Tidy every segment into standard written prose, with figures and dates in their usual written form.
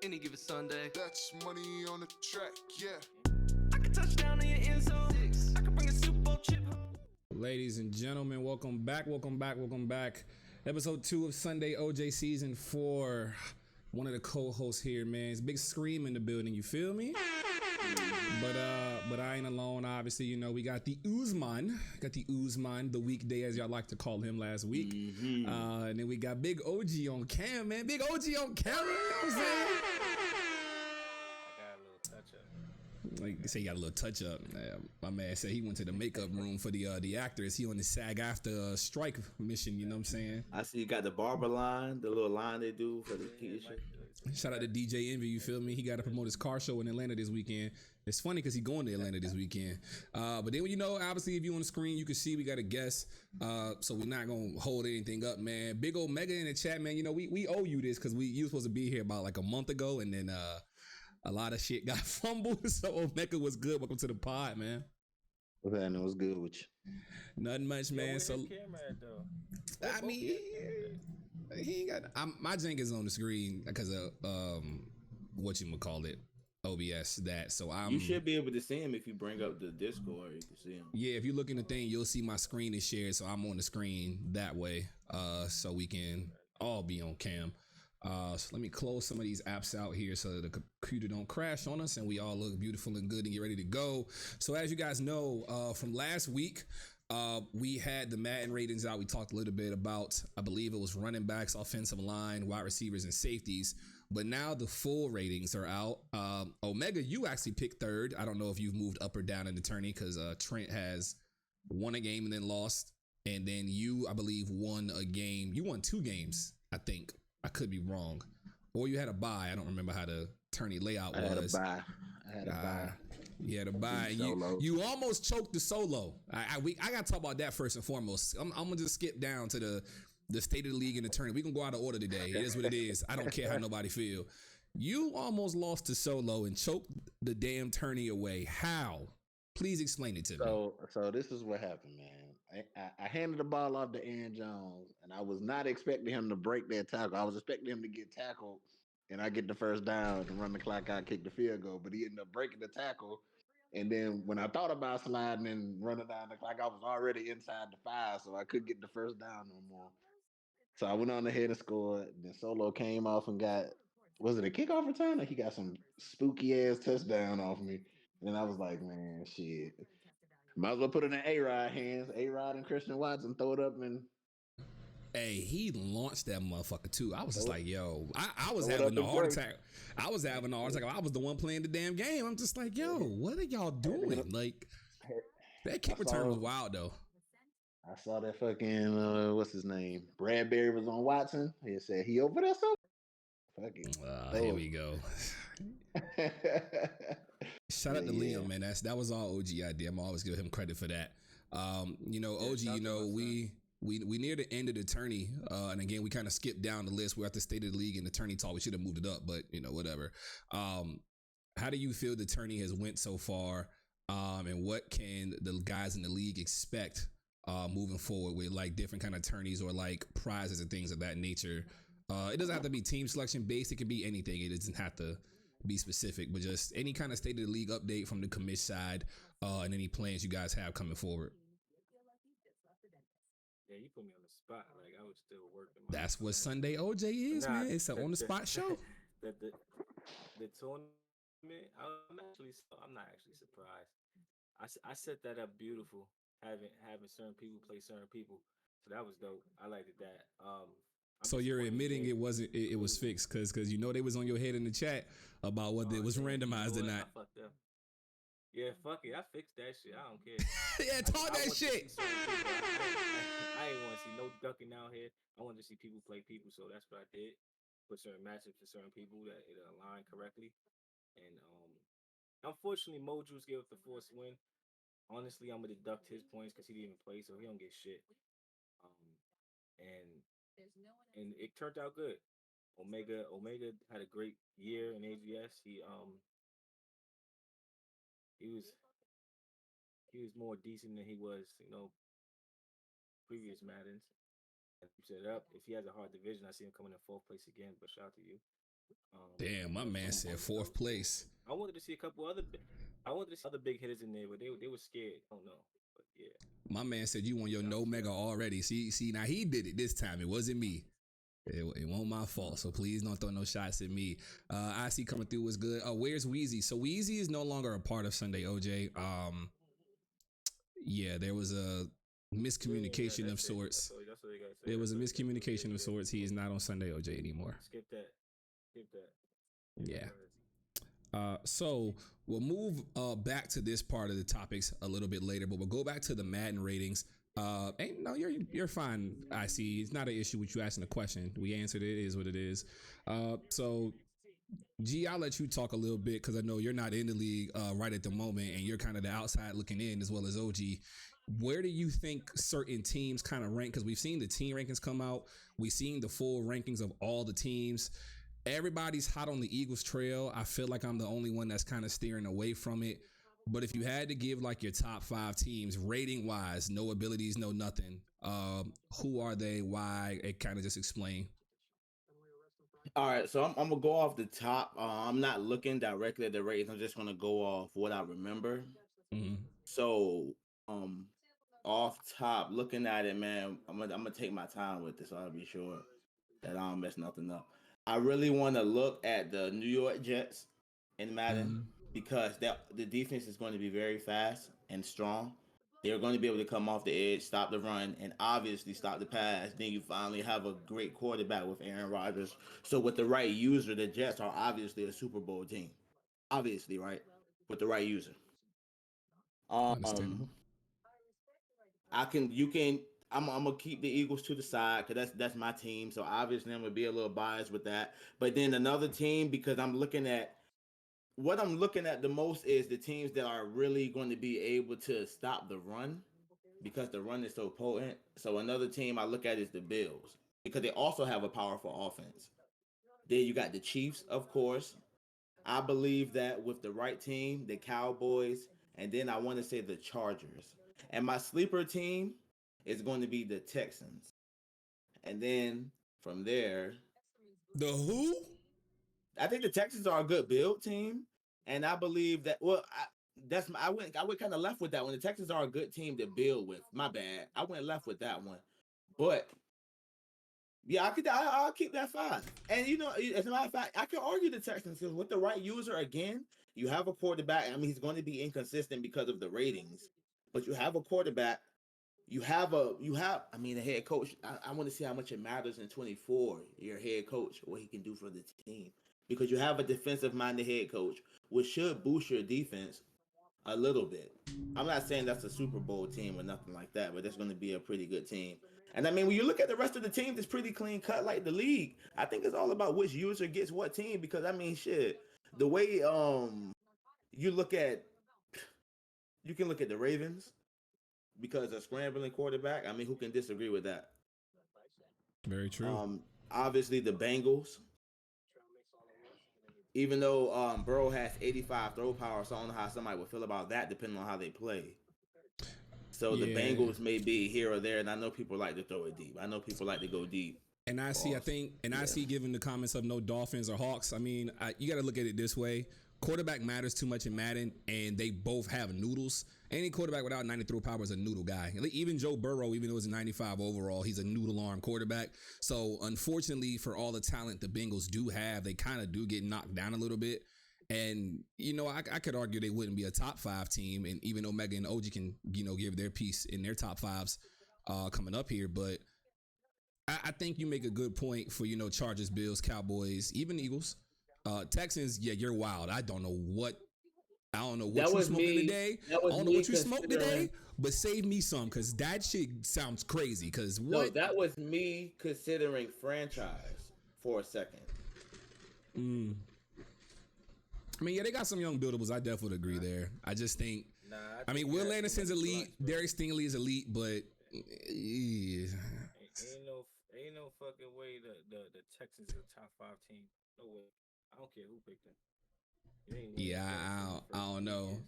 Any given Sunday. That's money on the track, yeah. I can touch down in your end zone. I can bring a Super Bowl chip home. Ladies and gentlemen, welcome back. Episode 2 of Sunday OJ Season 4. One of the co-hosts here, man. It's Big Scream in the building, you feel me? But I ain't alone, obviously. You know, we got the Uzman. The weekday, as y'all like to call him last week. And then we got Big OG on cam, man. Big OG on camera, you know what I'm saying? Like they say, you got a little touch up. My man said he went to the makeup room for the actors. He on the SAG after strike mission. You know what I'm saying? I see you got the barber line, the little line they do for the kids. Shout out to DJ Envy. You feel me? He got to promote his car show in Atlanta this weekend. It's funny because he going to Atlanta this weekend. But then you know, obviously, if you on the screen, you can see we got a guest. So we're not gonna hold anything up, man. Big old Mega in the chat, man. You know, we owe you this because you were supposed to be here about like a month ago, and then a lot of shit got fumbled. So Omega was good. Welcome to the pod, man. Okay, I know what's good with you. Nothing much, man. So I mean, he ain't got my jank is on the screen because of whatchamacallit, OBS that. So you should be able to see him if you bring up the Discord. You can see him. Yeah, if you look in the thing, you'll see my screen is shared, so I'm on the screen that way. So we can all be on cam. So let me close some of these apps out here so the computer don't crash on us and we all look beautiful and good and get ready to go. So as you guys know, from last week, we had the Madden ratings out. We talked a little bit about, I believe it was running backs, offensive line, wide receivers, and safeties. But now the full ratings are out. Omega, you actually picked third. I don't know if you've moved up or down in the tourney because Trent has won a game and then lost. And then you, I believe, won a game. You won 2 games, I think. I could be wrong. Or you had a bye. I don't remember how the tourney layout was. I had a bye. You had a bye. You almost choked the solo. I got to talk about that first and foremost. I'm going to just skip down to the state of the league and the tourney. We can go out of order today. It is what it is. I don't care how nobody feel. You almost lost to solo and choked the damn tourney away. How? Please explain it to me. So this is what happened, man. I handed the ball off to Aaron Jones, and I was not expecting him to break that tackle. I was expecting him to get tackled, and I get the first down and run the clock out, kick the field goal. But he ended up breaking the tackle. And then when I thought about sliding and running down the clock, I was already inside the 5, so I couldn't get the first down no more. So I went on ahead and scored. Then Solo came off and got, was it a kickoff return? Or he got some spooky ass touchdown off me. And I was like, man, shit. Might as well put it in A-Rod hands. A-Rod and Christian Watson throw it up and Hey, he launched that motherfucker too. I was just throw, like, yo, I was throw it having up a and heart pray. attack. I was having a heart attack. I was the one playing the damn game. I'm just like, yo, what are y'all Had to hit doing? him. Like, that I kick return saw was wild though. I saw that fucking what's his name? Bradbury was on Watson. He said he over there so fuck it. Here Throw we go. it. Shout Yeah, out to yeah. Liam, man. That was all OG idea. I'm always give him credit for that. OG, we near the end of the tourney, and again we kind of skipped down the list. We're at the state of the league and the tourney talk. We should have moved it up, but whatever. How do you feel the tourney has went so far? And what can the guys in the league expect moving forward with like different kind of tourneys or like prizes and things of that nature? It doesn't have to be team selection based. It can be anything. It doesn't have to be specific, but just any kind of state of the league update from the commish side, and any plans you guys have coming forward. Yeah, you put me on the spot. Like I was still working my That's what plan. Sunday OJ is, Nah, man. It's an on the spot show. the, the the tournament. I'm not actually surprised. I set that up beautiful. Having certain people play certain people, so that was dope. I liked it that. I'm So you're disappointed we admitting didn't it wasn't it was lose it. fixed because they was on your head in the chat about whether it Oh was damn! You know randomized or what? not. I fucked up. Yeah, fuck it. I fixed that shit. I don't care. Yeah, talk I that want to see shit. certain people. I ain't want to see no ducking out here. I wanted to see people play people, so that's what I did. Put certain matchups to certain people that it aligned correctly. And unfortunately, Moju's gave up the force win. Honestly, I'm gonna deduct his points because he didn't even play, so he don't get shit. Um, and it turned out good. Omega had a great year in AGS. He was he was more decent than he was, previous Maddens. And he set it up. If he has a hard division, I see him coming in fourth place again. But shout out to you. Damn, my man said fourth place. I wanted to see a couple other. I wanted to see other big hitters in there, but they were scared. I don't know, but yeah. My man said you on your no mega already. See, now he did it this time. It wasn't me. It wasn't my fault, so please don't throw no shots at me. I see coming through was good. Where's Wheezy? So Wheezy is no longer a part of Sunday OJ. Yeah, there was a Yeah, miscommunication of that's it. sorts. That's all you gotta say. There was a That's all you gotta say. miscommunication of sorts. He is not on Sunday OJ anymore. Skip that. Skip that. Yeah. So we'll move back to this part of the topics a little bit later, but we'll go back to the Madden ratings. No, you're fine. I see. It's not an issue with you asking the question. We answered it. It is what it is. So G, I'll let you talk a little bit because I know you're not in the league right at the moment, and you're kind of the outside looking in as well as OG. Where do you think certain teams kind of rank? Because we've seen the team rankings come out. We've seen the full rankings of all the teams. Everybody's hot on the Eagles trail. I feel like I'm the only one that's kind of steering away from it. But if you had to give like your top 5 teams rating wise, no abilities, no nothing, who are they? Why? It kind of just explain. All right, so I'm gonna go off the top. I'm not looking directly at the ratings. I'm just gonna go off what I remember. Mm-hmm. So, um, off top, looking at it, man, I'm gonna take my time with this. So I'll be sure that I don't mess nothing up. I really want to look at the New York Jets in Madden Mm-hmm. because the defense is going to be very fast and strong. They're going to be able to come off the edge, stop the run, and obviously stop the pass. Then you finally have a great quarterback with Aaron Rodgers. So with the right user, the Jets are obviously a Super Bowl team. Obviously, right? With the right user. Um, Understandable. I can you can I'm gonna keep the Eagles to the side because that's my team. So obviously I'm gonna be a little biased with that. But then another team because I'm looking at the most is the teams that are really going to be able to stop the run because the run is so potent. So another team I look at is the Bills because they also have a powerful offense. Then you got the Chiefs, of course. I believe that with the right team, the Cowboys, and then I want to say the Chargers. And my sleeper team is going to be the Texans. And then from there, The who? I think the Texans are a good build team. And I believe that I went kind of left with that one. The Texans are a good team to build with. My bad. I went left with that one. But yeah, I'll keep that 5. And as a matter of fact, I can argue the Texans because with the right user again, You have a quarterback. I mean, he's going to be inconsistent because of the ratings, but you have a quarterback. I mean, a head coach. I want to see how much it matters in 24. Your head coach, what he can do for the team, because you have a defensive-minded head coach, which should boost your defense a little bit. I'm not saying that's a Super Bowl team or nothing like that, but it's going to be a pretty good team. And I mean, when you look at the rest of the team, it's pretty clean cut like the league. I think it's all about which user gets what team, because I mean, shit, the way you look at you can look at the Ravens because a scrambling quarterback. I mean, who can disagree with that? Very true. Obviously the Bengals, even though Burrow has 85 throw power, so I don't know how somebody would feel about that depending on how they play. So the Yeah. Bengals may be here or there, and I know people like to throw it deep. I know people like to go deep. And I see, I think, and I see given the comments of no Dolphins or Hawks. I mean, you got to look at it this way. Quarterback matters too much in Madden, and they both have noodles. Any quarterback without 90 throw power is a noodle guy. Even Joe Burrow, even though he's a 95 overall, he's a noodle arm quarterback. So unfortunately, for all the talent the Bengals do have, they kind of do get knocked down a little bit. And, you know, I could argue they wouldn't be a top 5 team. And even Omega and OG can, you know, give their piece in their top 5s coming up here. But I think you make a good point for, you know, Chargers, Bills, Cowboys, even Eagles. Texans, yeah, you're wild. I don't know what you smoking today. I don't know what you smoked today, but save me some, because that shit sounds crazy. Because what? No, that was me considering franchise for a second. I mean, yeah, they got some young buildables. I definitely agree there. I just think, I mean, Will Anderson's elite. Derek Stingley is elite, but Ain't no fucking way the Texans are a top 5 team. No way. I don't care who picked them. I don't know.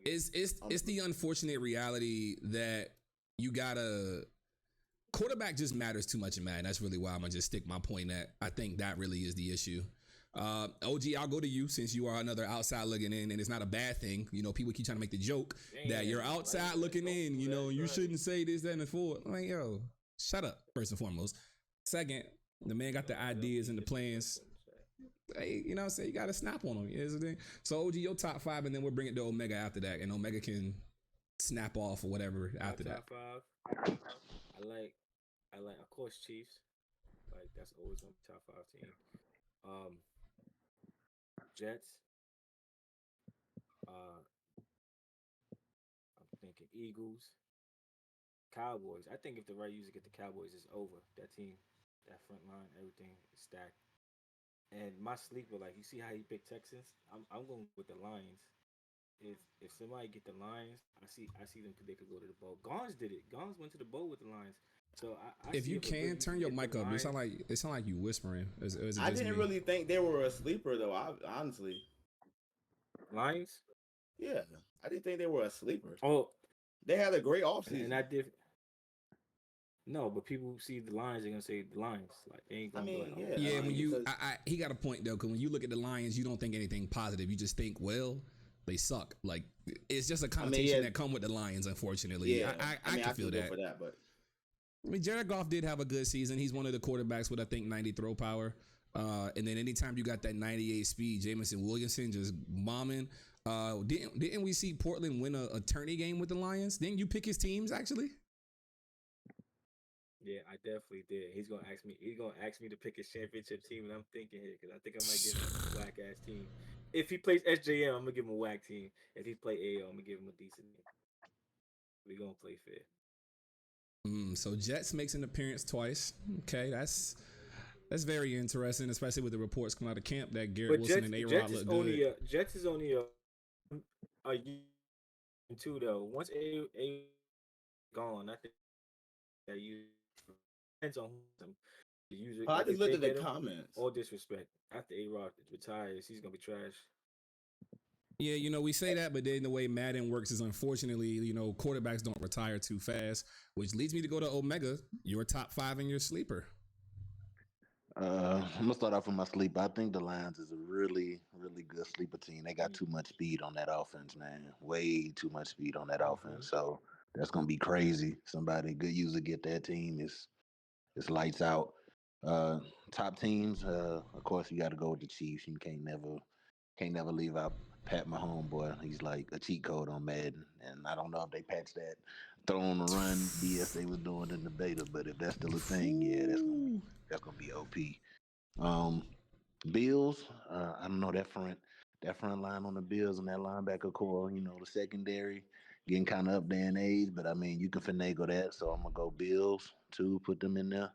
It's the unfortunate reality that you gotta quarterback just matters too much in Madden. That's really why I'm gonna just stick my point at. I think that really is the issue. OG, I'll go to you since you are another outside looking in, and it's not a bad thing. You know, people keep trying to make the joke that you're outside looking in. You know, you shouldn't say this, that, and the fourth. I'm like, yo, shut up. First and foremost. Second, the man got the ideas and the plans. Hey, you know what I'm saying? You got to snap on them. You know what I'm saying? So, OG, your top 5, and then we'll bring it to Omega after that. And Omega can snap off or whatever after that. Top 5. I like, of course, Chiefs. Like, that's always on the top 5 team. Jets. I'm thinking Eagles. Cowboys. I think if the right user get the Cowboys, it's over. That team, that front line, everything is stacked. And my sleeper, like, you see how he picked Texans? I'm going with the Lions. If somebody get the Lions, I see them. They could go to the bowl. Gons did it. Gons went to the bowl with the Lions. So if you can turn your mic up, it sound like you whispering. I didn't really think they were a sleeper though. Honestly, Lions. Yeah, I didn't think they were a sleeper. Oh, they had a great offseason. And I did. No, but people who see the Lions, they're gonna say the Lions. Like they ain't gonna. When you, he got a point though. Because when you look at the Lions, you don't think anything positive. You just think, well, they suck. Like it's just a connotation that come with the Lions. Unfortunately, I can feel that. For that, but I mean, Jared Goff did have a good season. He's one of the quarterbacks with I think 90 throw power. And then anytime you got that 98 speed, Jameson Williamson just bombing. Didn't we see Portland win a tourney game with the Lions? Didn't you pick his teams actually? Yeah, I definitely did. He's gonna ask me to pick his championship team, and I'm thinking here because I think I might give him a whack ass team. If he plays SJM, I'm gonna give him a whack team. If he play AO, I'm gonna give him a decent team. We gonna play fair. So Jets makes an appearance twice. Okay, that's very interesting, especially with the reports coming out of camp that Garrett Wilson and A-Rod look good. Jets is only a year and 2 though. Once A gone, I think that you depends on them. I just looked at the comments. All disrespect. After A-Rod retires, he's gonna be trash. Yeah, you know, we say that, but then the way Madden works is unfortunately, you know, quarterbacks don't retire too fast, which leads me to go to Omega, your top 5 and your sleeper. I'm gonna start off with my sleeper. I think the Lions is a really, really good sleeper team. They got too much speed on that offense, man. Way too much speed on that offense. So that's gonna be crazy. Somebody good user get that team. It's lights out. Top teams, of course, you got to go with the Chiefs. You can't never leave out Pat Mahomes, boy, he's like a cheat code on Madden, and I don't know if they patched that throw on the run BS they was doing in the beta, but if that's still a thing, yeah, Ooh. that's gonna be OP. Um, Bills, I don't know that front line on the Bills and that linebacker core, the secondary getting kind of up there in age, but I mean you can finagle that, so I'm gonna go Bills too, put them in there.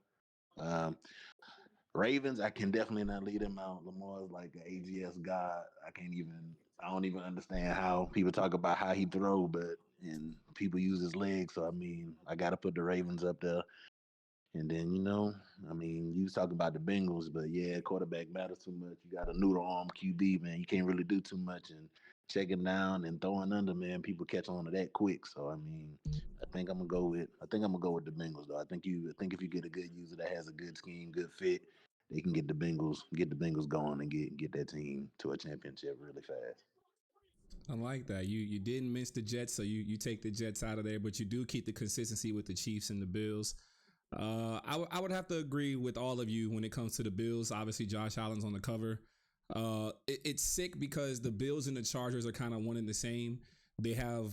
Um, Ravens, I can definitely not leave them out. Lamar's like an AGS god. I don't even understand how people talk about how he throw, but and people use his legs. So I mean, I got to put the Ravens up there. And then I mean, you was talking about the Bengals, but yeah, quarterback matters too much. You got a noodle arm QB, man. You can't really do too much, and checking down and throwing under, man. People catch on to that quick. So I mean, I think I'm gonna go with the Bengals though. I think if you get a good user that has a good scheme, good fit, they can get the Bengals going and get that team to a championship really fast. I like that. You didn't mince the Jets, so you take the Jets out of there, but you do keep the consistency with the Chiefs and the Bills. I would have to agree with all of you when it comes to the Bills. Obviously, Josh Allen's on the cover. It's sick because the Bills and the Chargers are kind of one and the same. They have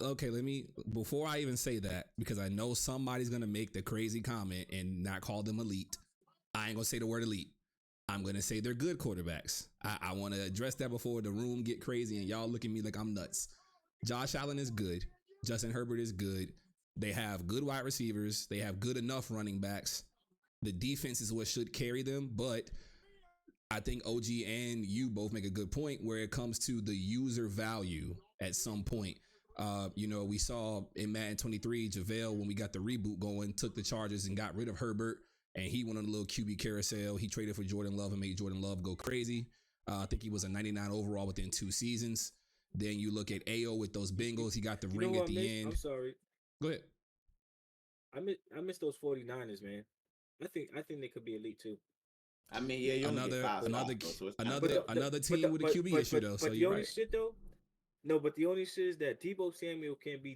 okay. Let me before I even say that because I know somebody's gonna make the crazy comment and not call them elite. I ain't gonna say the word elite. I'm gonna say they're good quarterbacks. I want to address that before the room get crazy and y'all look at me like I'm nuts. Josh Allen is good. Justin Herbert is good. They have good wide receivers. They have good enough running backs. The defense is what should carry them, but I think OG and you both make a good point where it comes to the user value at some point. We saw in Madden 23, JaVale, when we got the reboot going, took the Chargers and got rid of Herbert, and he went on a little QB carousel. He traded for Jordan Love and made Jordan Love go crazy. I think he was a 99 overall within 2 seasons. Then you look at AO with those Bengals. He got the ring at the end. I'm sorry. Go ahead. I miss those 49ers, man. I think they could be elite too. I mean, yeah, you only get five another spots, though, so it's another team with a QB issue though. So the you're only right. shit though, no, but the only shit is that Debo Samuel can't be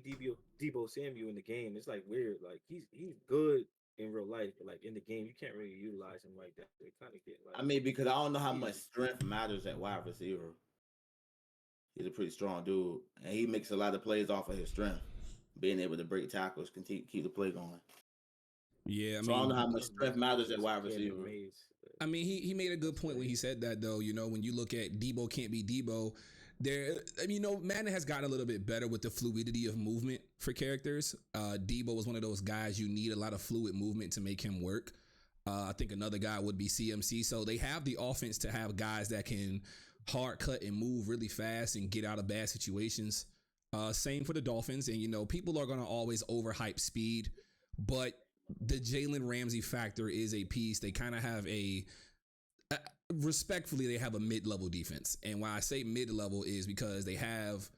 Debo Samuel in the game. It's like weird. Like he's good in real life, but like in the game, you can't really utilize him like that. They kind of get like. I mean, because I don't know how much strength matters at wide receiver. He's a pretty strong dude, and he makes a lot of plays off of his strength, being able to break tackles, continue keep the play going. Yeah, I So I don't know mean, how much strength matters at wide receiver. he made a good point when he said that though. When you look at Debo can't be Debo, Madden has gotten a little bit better with the fluidity of movement for characters. Debo was one of those guys you need a lot of fluid movement to make him work. I think another guy would be CMC. So they have the offense to have guys that can hard cut and move really fast and get out of bad situations. Same for the Dolphins. And, people are going to always overhype speed, but the Jalen Ramsey factor is a piece. They kind of have respectfully, they have a mid-level defense. And why I say mid-level is because they have,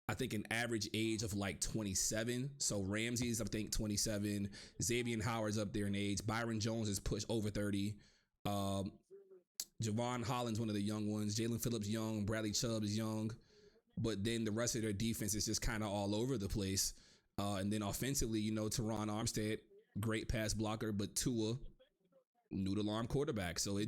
I think, an average age of like 27. So Ramsey's, I think, 27. Xavier Howard's up there in age. Byron Jones is pushed over 30. Javon Holland's one of the young ones. Jalen Phillips young. Bradley Chubb is young. But then the rest of their defense is just kind of all over the place. And then offensively, Teron Armstead, great pass blocker, but Tua, noodle arm quarterback. So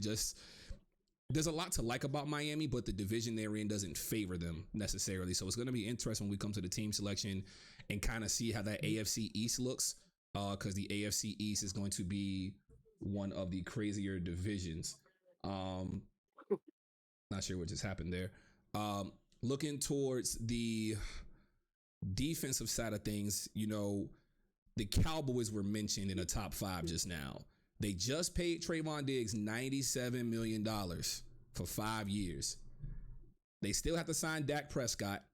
there's a lot to like about Miami, but the division they're in doesn't favor them necessarily. So it's going to be interesting when we come to the team selection and kind of see how that AFC East looks, because the AFC East is going to be one of the crazier divisions. Not sure what just happened there. Looking towards the defensive side of things, the Cowboys were mentioned in the top 5 just now. They just paid Trayvon Diggs $97 million for 5 years. They still have to sign Dak Prescott.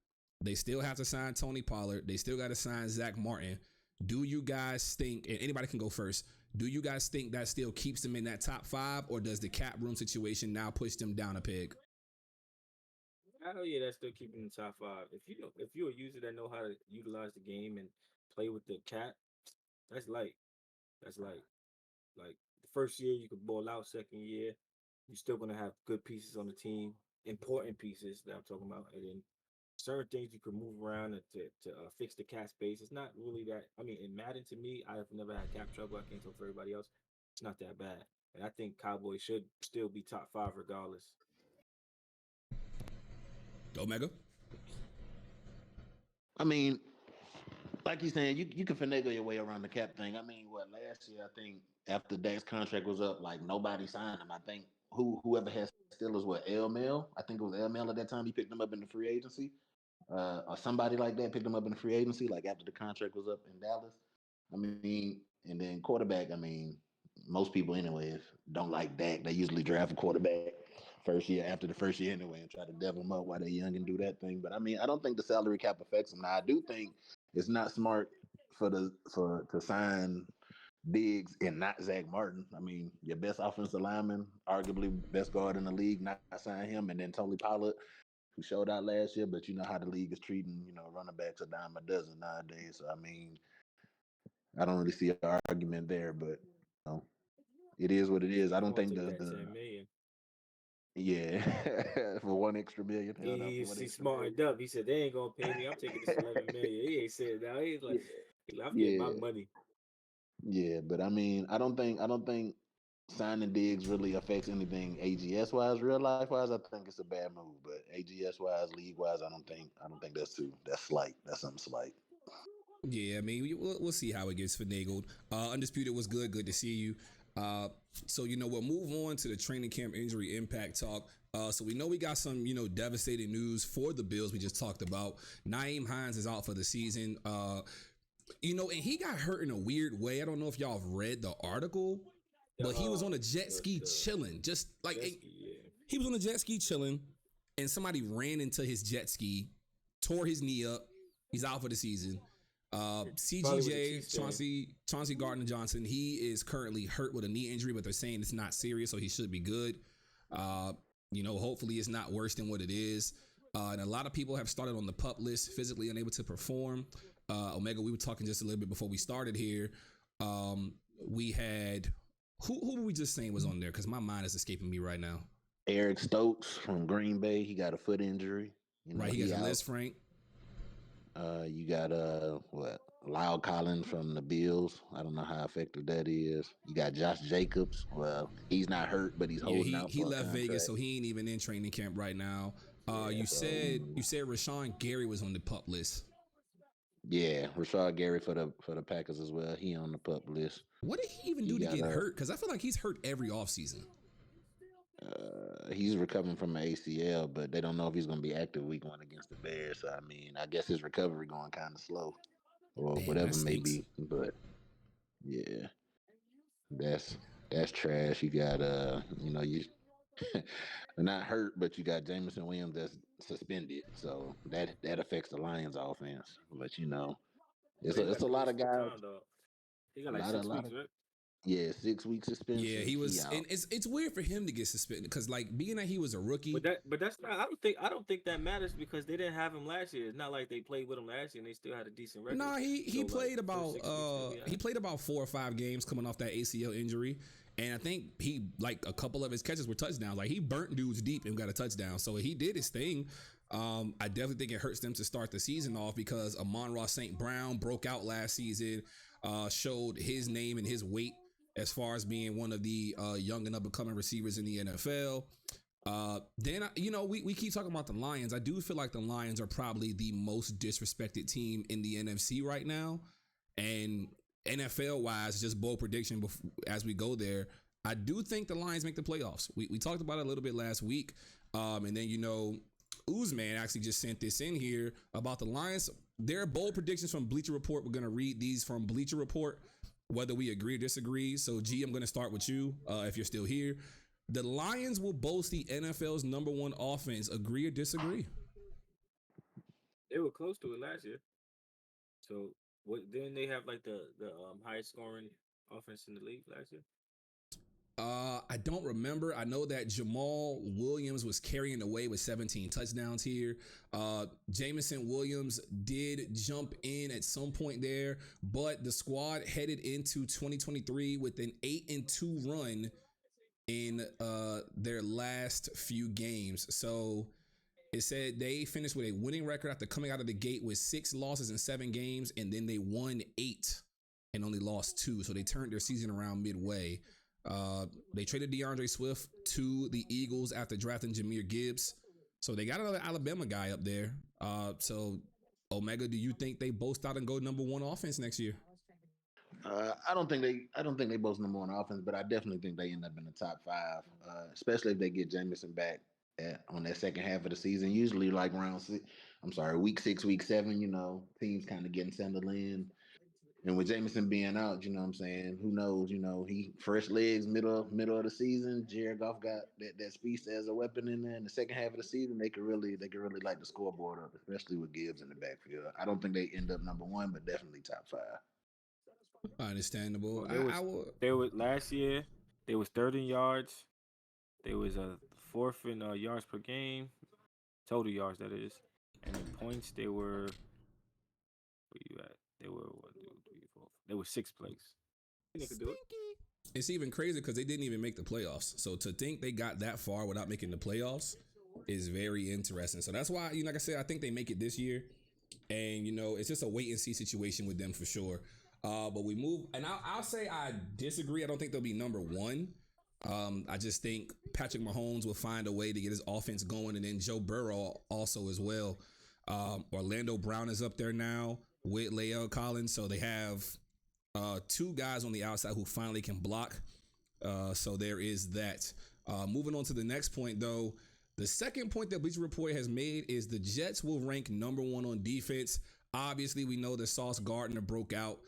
They still have to sign Tony Pollard. They still got to sign Zach Martin. Do you guys think, and anybody can go first, do you guys think that still keeps them in that top 5, or does the cap room situation now push them down a peg? Hell yeah, that's still keeping the top 5. If you're a user that know how to utilize the game and play with the cap, that's light. That's light. Like the first year you could ball out, second year you're still gonna have good pieces on the team, important pieces that I'm talking about, and then certain things you can move around to fix the cap space. It's not really that. I mean, in Madden to me, I've never had cap trouble. I can't talk for everybody else. It's not that bad, and I think Cowboys should still be top 5 regardless. Omega. I mean, like you're saying, you can finagle your way around the cap thing. I mean, what last year I think after Dak's contract was up, like nobody signed him. I think whoever had Steelers what L Mel. I think it was L Mel at that time. He picked him up in the free agency. Or somebody like that picked him up in the free agency, like after the contract was up in Dallas. I mean, and then quarterback. I mean, most people anyway don't like Dak. They usually draft a quarterback first year after the first year anyway, and try to devil them up while they're young and do that thing. But I mean, I don't think the salary cap affects them. Now, I do think it's not smart for to sign Diggs and not Zach Martin. I mean, your best offensive lineman, arguably best guard in the league, not sign him, and then Tony Pollard, who showed out last year, but you know how the league is treating, running backs a dime a dozen nowadays. So I mean, I don't really see an argument there, but it is what it is. I I'm don't gonna think take the that the 10 million. yeah for 1 extra million, held out for one He extra million. smartened up. He said they ain't gonna pay me. I'm taking this 11 million. He ain't said that. He's like, Yeah, I'm getting my yeah, money. yeah. But I mean, I don't think signing Diggs really affects anything AGS wise, real life wise. I think it's a bad move, but AGS wise, league wise, I don't think that's slight. That's something slight. Yeah, I mean, we'll see how it gets finagled. Undisputed was good. Good to see you. So we'll move on to the training camp injury impact talk. So we know we got some devastating news for the Bills. We just talked about Nyheim Hines is out for the season. And he got hurt in a weird way. I don't know if y'all have read the article, but he was on a jet ski chilling, just like Jet ski, yeah. he was on a jet ski chilling, and somebody ran into his jet ski, tore his knee up. He's out for the season. Probably was a CGJ Chiefs fan. Chauncey Gardner Johnson, he is currently hurt with a knee injury, but they're saying it's not serious, so he should be good. Hopefully it's not worse than what it is. And a lot of people have started on the PUP list, physically unable to perform. Omega, we were talking just a little bit before we started here. We had who were we just saying was on there? Because my mind is escaping me right now. Eric Stokes from Green Bay, he got a foot injury. Right, he has Liz Frank. You got Lyle Collins from the Bills. I don't know how effective that is. You got Josh Jacobs. Well, he's not hurt, but he's Yeah, holding out. he for a left contract. Vegas, so he ain't even in training camp right now. You said Rashawn Gary was on the PUP list. Yeah, Rashad Gary for the Packers as well. He on the PUP list. What did he even do to get hurt? Because I feel like he's hurt every offseason. He's recovering from an ACL, but they don't know if he's going to be active week 1 against the Bears. So I mean, I guess his recovery going kind of slow, or Damn, whatever that may stinks. be. But yeah, that's trash. You got you they're not hurt, but you got Jameson Williams that's suspended, so that affects the Lions offense. But But he it's got a to lot miss of some guys. time though. He got A like lot 6 of weeks, right? Yeah, 6-week suspension. Yeah, he was, out. and it's weird for him to get suspended because, like, being that he was a rookie. But that's not. I don't think that matters because they didn't have him last year. It's not like they played with him last year and they still had a decent record. Nah, he So, played like, about those 6 weeks, he played about 4 or 5 games coming off that ACL injury, and I think he, like, a couple of his catches were touchdowns. Like, he burnt dudes deep and got a touchdown, so he did his thing. I definitely think it hurts them to start the season off because Amon-Ra St. Brown broke out last season, showed his name and his weight as far as being one of the young and up-and-coming receivers in the NFL. Then, we keep talking about the Lions. I do feel like the Lions are probably the most disrespected team in the NFC right now. And NFL-wise, just bold prediction as we go there, I do think the Lions make the playoffs. We talked about it a little bit last week. And then, Uzman actually just sent this in here about the Lions. There are bold predictions from Bleacher Report. We're going to read these from Bleacher Report, whether we agree or disagree. So, G, I'm going to start with you if you're still here. The Lions will boast the NFL's #1 offense. Agree or disagree? They were close to it last year. So what? Didn't they have like the highest scoring offense in the league last year? I don't remember. I know that Jamal Williams was carrying away with 17 touchdowns here. Jameson Williams did jump in at some point there, but the squad headed into 2023 with an 8-2 run in their last few games. So it said they finished with a winning record after coming out of the gate with 6 losses in 7 games, and then they won 8 and only lost 2. So they turned their season around midway. They traded DeAndre Swift to the Eagles after drafting Jahmyr Gibbs. So they got another Alabama guy up there. So Omega, do you think they boast out and go number one offense next year? I don't think they both number one offense, but I definitely think they end up in the top five, especially if they get Jameson back on that second half of the season. Usually, like round six, I'm sorry, week 6, week 7. Teams kind of getting settled in, and with Jameson being out, you know what I'm saying? Who knows? He fresh legs middle of the season. Jared Goff got that speed as a weapon in there in the second half of the season. They could really light the scoreboard up, especially with Gibbs in the backfield. I don't think they end up number one, but definitely top five. Understandable. Well, I will. they was last year. They was third in yards. They was fourth in yards per game, total yards that is, and in points they were. Where you at? They were 1, 2, 3, 4. They were sixth place. They could do it. It's even crazier because they didn't even make the playoffs. So to think they got that far without making the playoffs is very interesting. So that's why, like I said, I think they make it this year. And it's just a wait and see situation with them for sure. But we move, and I'll say I disagree. I don't think they'll be number one. I just think Patrick Mahomes will find a way to get his offense going, and then Joe Burrow also as well. Orlando Brown is up there now with Lael Collins, so they have two guys on the outside who finally can block. So there is that. Moving on to the next point, though. The second point that Bleacher Report has made is the Jets will rank number one on defense. Obviously, we know that Sauce Gardner broke out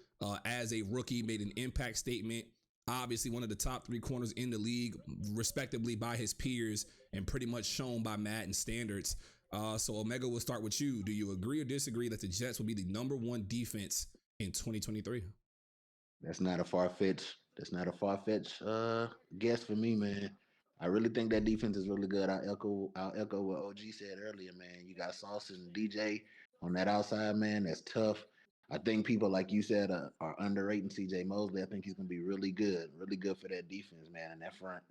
as a rookie, made an impact statement. Obviously, one of the top 3 corners in the league, respectively by his peers, and pretty much shown by Madden standards. So Omega, will start with you. Do you agree or disagree that the Jets will be the number one defense in 2023? That's not a far fetched. That's not a far fetched guess for me, man. I really think that defense is really good. I'll echo what OG said earlier, man. You got Sauce and DJ on that outside, man. That's tough. I think people, like you said, are underrating CJ Mosley. I think he's gonna be really good for that defense, man. And that front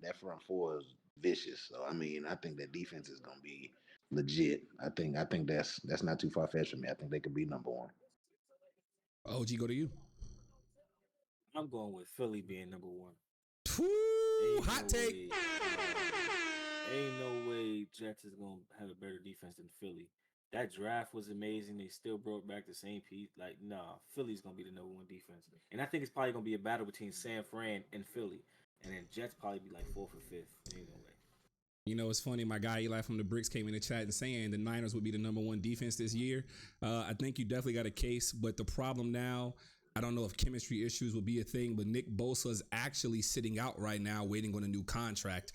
four is vicious. So I mean, I think that defense is gonna be legit. I think that's not too far fetched for me. I think they could be number one. OG, go to you. I'm going with Philly being number one. Woo, hot take. Ain't no way Jets is gonna have a better defense than Philly. That draft was amazing. They still brought back the same piece. Like, nah, Philly's gonna be the number one defense. And I think it's probably gonna be a battle between San Fran and Philly. And then Jets probably be like fourth or fifth. Ain't no way. It's funny. My guy Eli from the Bricks came in the chat and saying the Niners would be the number one defense this year. I think you definitely got a case, but the problem now, I don't know if chemistry issues will be a thing, but Nick Bosa is actually sitting out right now, waiting on a new contract.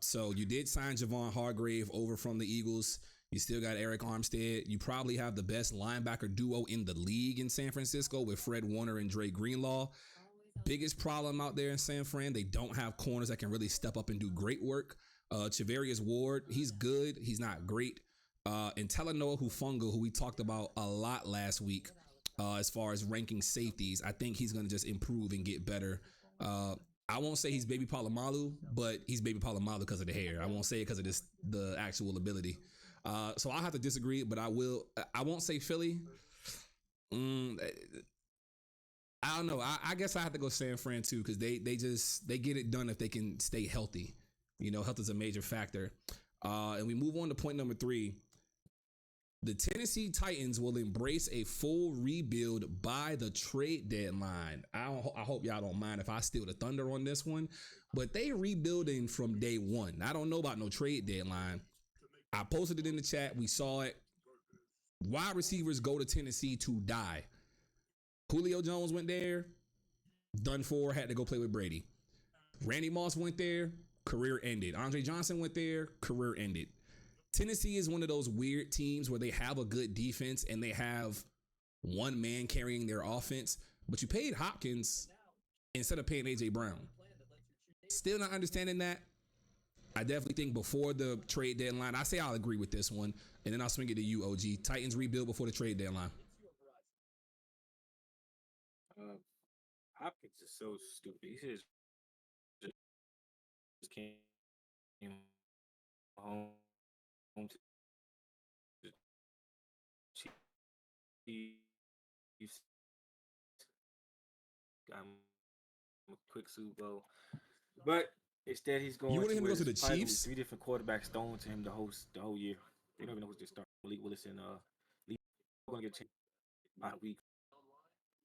So you did sign Javon Hargrave over from the Eagles. You still got Eric Armstead. You probably have the best linebacker duo in the league in San Francisco with Fred Warner and Dre Greenlaw. Biggest problem out there in San Fran, they don't have corners that can really step up and do great work. Chavarius Ward, he's good. He's not great. And Talanoa Hufanga, who we talked about a lot last week, as far as ranking safeties, I think he's going to just improve and get better. I won't say he's Baby Palomalu, but he's Baby Palomalu because of the hair. I won't say it because of the actual ability. So I'll have to disagree, but I won't say Philly. I don't know. I guess I have to go San Fran too because they get it done if they can stay healthy. Health is a major factor. And we move on to point number 3. The Tennessee Titans will embrace a full rebuild by the trade deadline. I hope y'all don't mind if I steal the thunder on this one, but they rebuilding from day one. I don't know about no trade deadline. I posted it in the chat. We saw it. Wide receivers go to Tennessee to die. Julio Jones went there. Done for. Had to go play with Brady. Randy Moss went there. Career ended. Andre Johnson went there. Career ended. Tennessee is one of those weird teams where they have a good defense and they have one man carrying their offense, but you paid Hopkins instead of paying A.J. Brown. Still not understanding that. I definitely think before the trade deadline, I say I'll agree with this one, and then I'll swing it to you, OG. Titans rebuild before the trade deadline. Hopkins is so stupid. He just came home to the Chiefs. Got him a quick Super Bowl. But Instead, he's going. You wanted him to go where to the it's probably gonna be Chiefs? 3 different quarterbacks thrown to him the whole year. They don't even know who's their start. Malik Willis and Lee going to get changed by a week.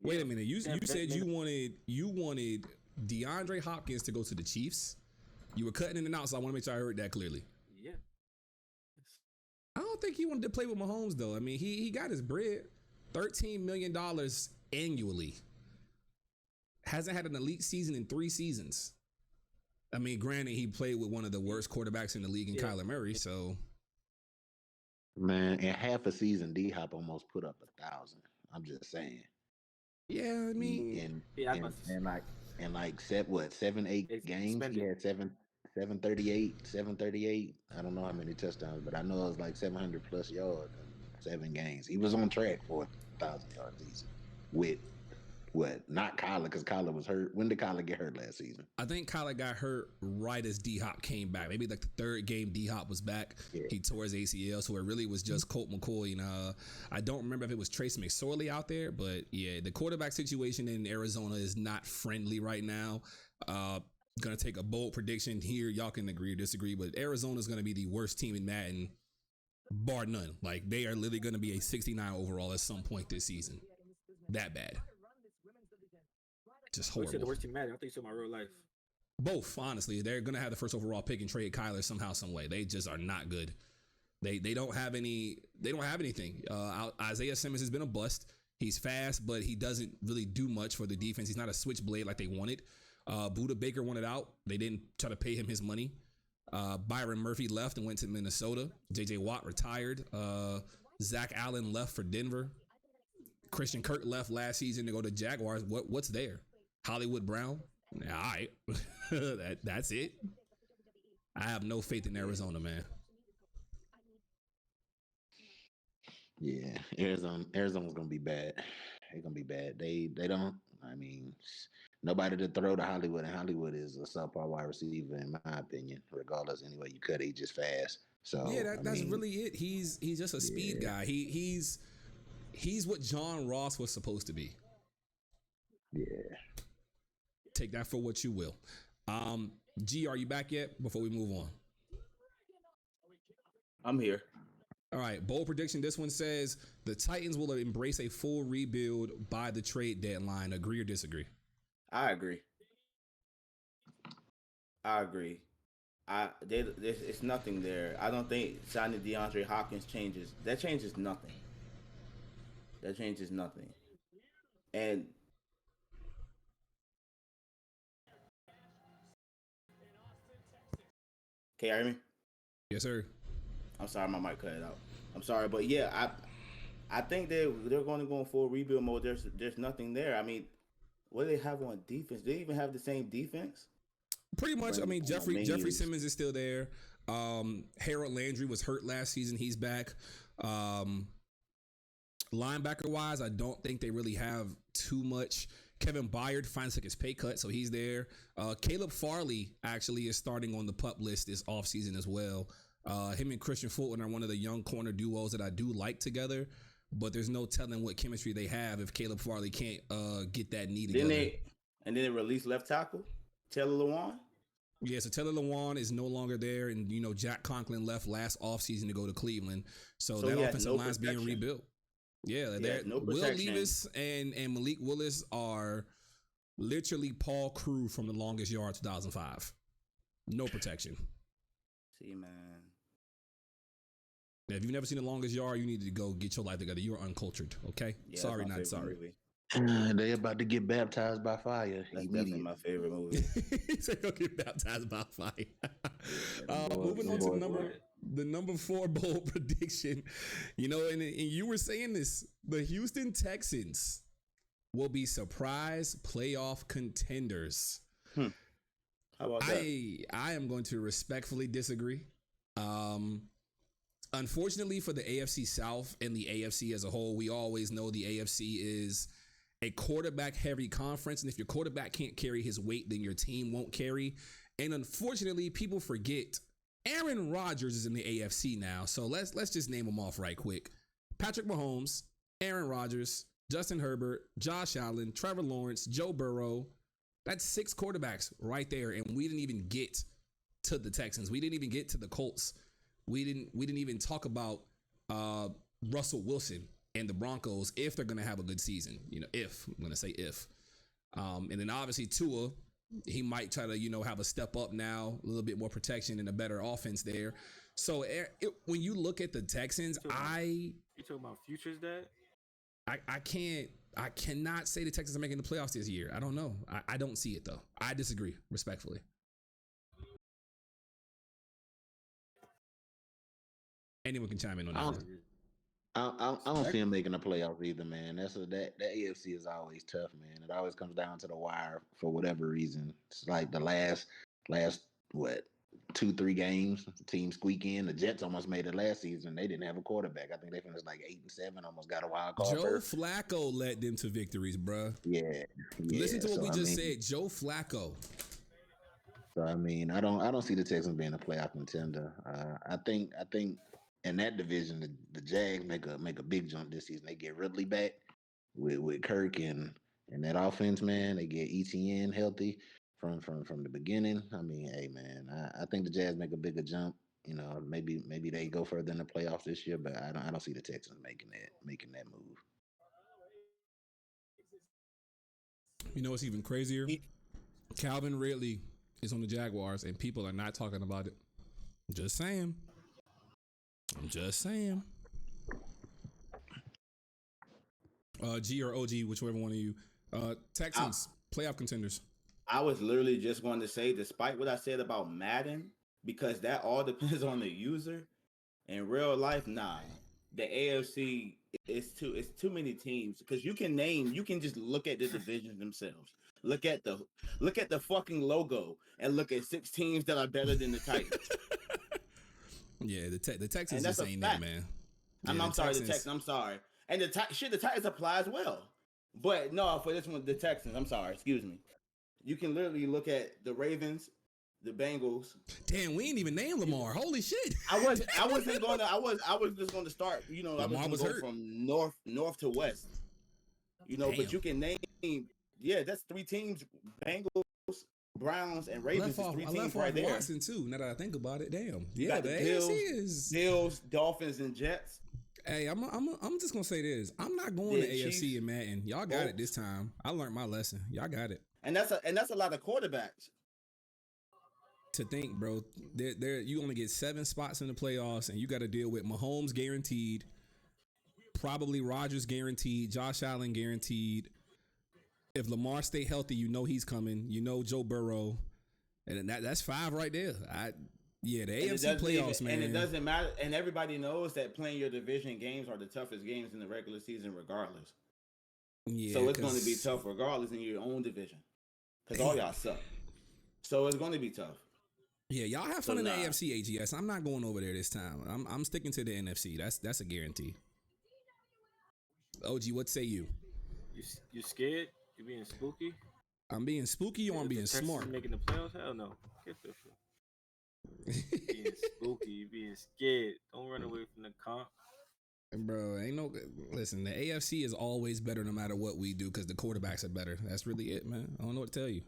Wait Yeah, a minute. You damn, said nigga. you wanted DeAndre Hopkins to go to the Chiefs. You were cutting in and out, so I want to make sure I heard that clearly. Yeah. I don't think he wanted to play with Mahomes though. I mean, he got his bread, $13 million annually. Hasn't had an elite season in 3 seasons. I mean, granted, he played with one of the worst quarterbacks in the league in Yeah. Kyler Murray. So Man, in half a season, D Hop almost put up 1,000. I'm just saying. yeah, I mean, Yeah, I was about to say. And like 7, 8 It's games, he suspended. had 738. I don't know how many touchdowns, but I know it was like 700 plus yards in 7 games. He was on track for 1,000 yards season with what? Not Kyler, because Kyler was hurt. When did Kyler get hurt last season? I think Kyler got hurt right as D Hop came back. Maybe like the 3rd game D Hop was back. Yeah. He tore his ACL, so it really was just Colt McCoy. And I don't remember if it was Trace McSorley out there, but yeah, the quarterback situation in Arizona is not friendly right now. Gonna take a bold prediction here. Y'all can agree or disagree, but Arizona is gonna be the worst team in Madden, bar none. Like they are literally gonna be a 69 overall at some point this season. That bad. Just You said the horrible. worst team matter. I think you said my real life. Both, honestly, they're gonna have the first overall pick and trade Kyler somehow, some way. They just are not good. They don't have any. They don't have anything. Isaiah Simmons has been a bust. He's fast, but he doesn't really do much for the defense. He's not a switchblade like they wanted. Buda Baker wanted out. They didn't try to pay him his money. Byron Murphy left and went to Minnesota. JJ Watt retired. Zach Allen left for Denver. Christian Kirk left last season to go to Jaguars. What's there? Hollywood Brown. All right, that's it. I have no faith in Arizona, man. Yeah, Arizona's gonna be bad. They're gonna be bad. They don't. I mean, nobody to throw to Hollywood, and Hollywood is a subpar wide receiver in my opinion. Regardless, anyway you cut it, he's just fast. So Yeah, that's mean, really it. He's just a speed guy. He's what John Ross was supposed to be. yeah. Take that for what you will. G, are you back yet? Before we move on. I'm here. All right, bold prediction. This one says the Titans will embrace a full rebuild by the trade deadline. Agree or disagree? I agree. It's nothing there. I don't think signing DeAndre Hopkins changes. That changes nothing. And can you hear me? Yes, sir. I'm sorry, my mic cut it out. I'm sorry, but yeah, I think they're going to go in full rebuild mode. There's nothing there. I mean, what do they have on defense? Do they even have the same defense? Pretty much. I mean, Jeffrey Menus. Simmons is still there. Harold Landry was hurt last season. He's back. Linebacker wise, I don't think they really have too much. Kevin Byard finally took his pay cut, so he's there. Caleb Farley actually is starting on the PUP list this offseason as well. Him and Christian Fulton are one of the young corner duos that I do like together, but there's no telling what chemistry they have if Caleb Farley can't get that knee together. Then they released left tackle Taylor Lewan. Yeah, so Taylor Lewan is no longer there, and Jack Conklin left last offseason to go to Cleveland, so that he has offensive no line's being protection. rebuilt. Yeah, No Will protection. Levis and Malik Willis are literally Paul Crew from The Longest Yard 2005. No protection. See, man. If you've never seen The Longest Yard, you need to go get your life together. You are uncultured, okay? Yeah, Sorry, that's my not favorite sorry. movie. They about to get baptized by fire. That's definitely my favorite movie. He said go get baptized by fire. boy, Moving on boy, to the number 4 bold prediction. And you were saying this, the Houston Texans will be surprise playoff contenders. How about that? I am going to respectfully disagree. Unfortunately for the AFC South and the AFC as a whole, we always know the AFC is a quarterback heavy conference. And if your quarterback can't carry his weight, then your team won't carry. And unfortunately, people forget Aaron Rodgers is in the AFC now. So let's just name them off right quick. Patrick Mahomes, Aaron Rodgers, Justin Herbert, Josh Allen, Trevor Lawrence, Joe Burrow, That's 6 quarterbacks right there, and we didn't even get to the Texans. We didn't even get to the Colts. We didn't even talk about Russell Wilson and the Broncos if they're going to have a good season. If I'm going to say if. And then obviously Tua, he might try to have a step up now, a little bit more protection and a better offense there. So when you look at the Texans, You talking about futures, Dad? I cannot say the Texans are making the playoffs this year. I don't know. I don't see it though. I disagree respectfully. Anyone can chime in on that one. I don't see him making the playoffs either, man. That AFC is always tough, man. It always comes down to the wire for whatever reason. It's like the last what 2-3 games, the team squeak in. The Jets almost made it last season. They didn't have a quarterback. I think they finished like 8-7, almost got a wild card. Joe Flacco led them to victories, bruh. Yeah. Listen to what we just said. Joe Flacco. So I mean, I don't see the Texans being a playoff contender. I think in that division, the Jags make a big jump this season. They get Ridley back with Kirk and that offense, man. They get ETN healthy from the beginning. I mean, hey, man, I think the Jags make a bigger jump. Maybe they go further in the playoffs this year, but I don't see the Texans making that move. You know what's even crazier? Calvin Ridley is on the Jaguars, and people are not talking about it. Just saying. I'm just saying. G or OG, whichever one of you. Texans, playoff contenders. I was literally just going to say, despite what I said about Madden, because that all depends on the user. In real life, nah. The AFC is too many teams because you can just look at the divisions themselves. Look at the fucking logo and look at 6 teams that are better than the Titans. Yeah, the Texans just ain't that, man. Yeah, I'm sorry, the Texans. I'm sorry, and the Titans apply as well. But no, for this one, the Texans. I'm sorry, excuse me. You can literally look at the Ravens, the Bengals. Damn, we ain't even named Lamar. Holy shit! I was just going to start. Lamar I was going to go from north to west. Damn. But you can name. Yeah, that's 3 teams: Bengals, Browns, and Ravens. I left right there. Watson too. Now that I think about it, damn. You Yeah, got the Bills, AFC is Bills, Dolphins, and Jets. Hey, I'm just gonna say this. I'm not going to AFC and Madden. Y'all got it this time. I learned my lesson. Y'all got it. And that's a lot of quarterbacks. To think, bro, there you only get 7 spots in the playoffs, and you got to deal with Mahomes guaranteed, probably Rodgers guaranteed, Josh Allen guaranteed. If Lamar stay healthy, he's coming. Joe Burrow, and that's 5 right there. The AFC playoffs, man. And it doesn't matter. And everybody knows that playing your division games are the toughest games in the regular season, regardless. Yeah, so it's going to be tough regardless in your own division, because all y'all suck. So it's going to be tough. Yeah, y'all have fun in the AFC, AGS. I'm not going over there this time. I'm sticking to the NFC. That's a guarantee. OG, what say you? You scared? You being spooky? I'm being spooky or I'm being smart? Making the playoffs? Hell no. Get the shit. Being spooky, you being scared. Don't run away from the comp. Bro, listen, the AFC is always better no matter what we do because the quarterbacks are better. That's really it, man. I don't know what to tell you.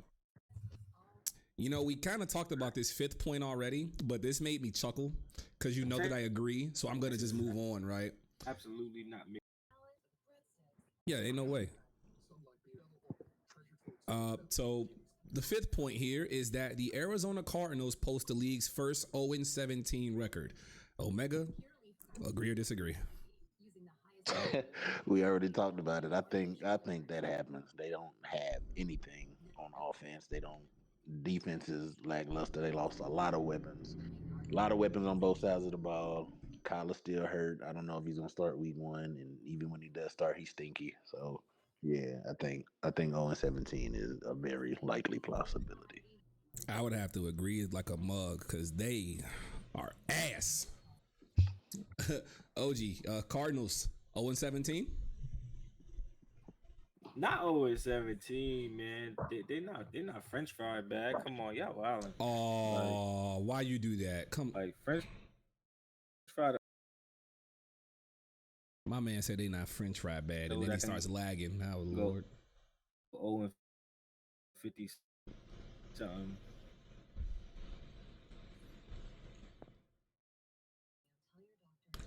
We kind of talked about this 5th point already, but this made me chuckle because that I agree. So I'm going to just move on, right? Absolutely not me. Yeah, ain't no way. So the 5th point here is that the Arizona Cardinals post the league's first 0-17 record. Omega, agree or disagree? We already talked about it. I think that happens. They don't have anything on offense. Defense is lackluster. They lost a lot of weapons. On both sides of the ball. Kyler's still hurt. I don't know if he's gonna start week 1, and even when he does start, he's stinky. So yeah, I think 0-17 is a very likely possibility. I would have to agree like a mug because they are ass. OG, Cardinals 0-17. Not 0-17, man. They're not French fried bad. Come on, y'all wildin'. Oh, why you do that? Come like French fried. My man said they not French fry bad, and then he starts lagging. Oh Lord. 0-57. Something.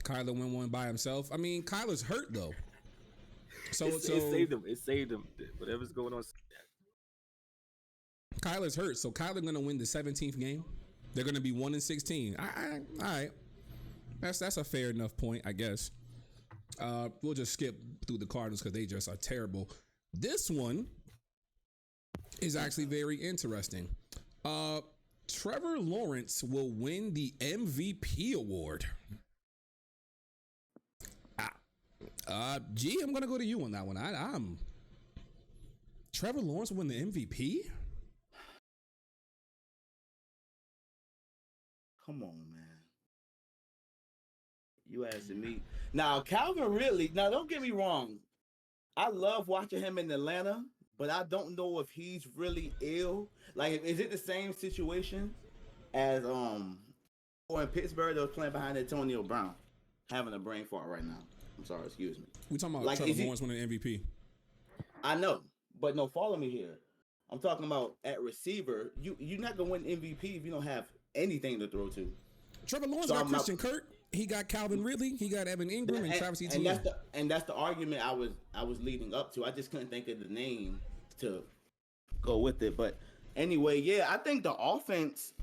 Kyler win one by himself. I mean, Kyler's hurt though. So It saved him. It saved him. Whatever's going on. Kyler's hurt. So Kyler gonna win the 17th game. They're gonna be 1-16. All right. That's a fair enough point, I guess. We'll just skip through the Cardinals because they just are terrible. This one is actually very interesting. Trevor Lawrence will win the MVP award. G, I'm gonna go to you on that one. I'm Trevor Lawrence will win the MVP. Come on, man. You asking me now, Calvin Ridley. Now, don't get me wrong. I love watching him in Atlanta, but I don't know if he's really ill. Like, is it the same situation as or in Pittsburgh? They was playing behind Antonio Brown, having a brain fart right now. I'm sorry, excuse me. We talking about Like, Trevor Lawrence winning MVP. I know, but no, follow me here. I'm talking about at receiver. You're not gonna win MVP if you don't have anything to throw to. Trevor Lawrence got Christian Kirk. He got Calvin Ridley. He got Evan Ingram and Travis Etienne. And that's the argument I was leading up to. I just couldn't think of the name to go with it. But anyway, yeah, I think the offense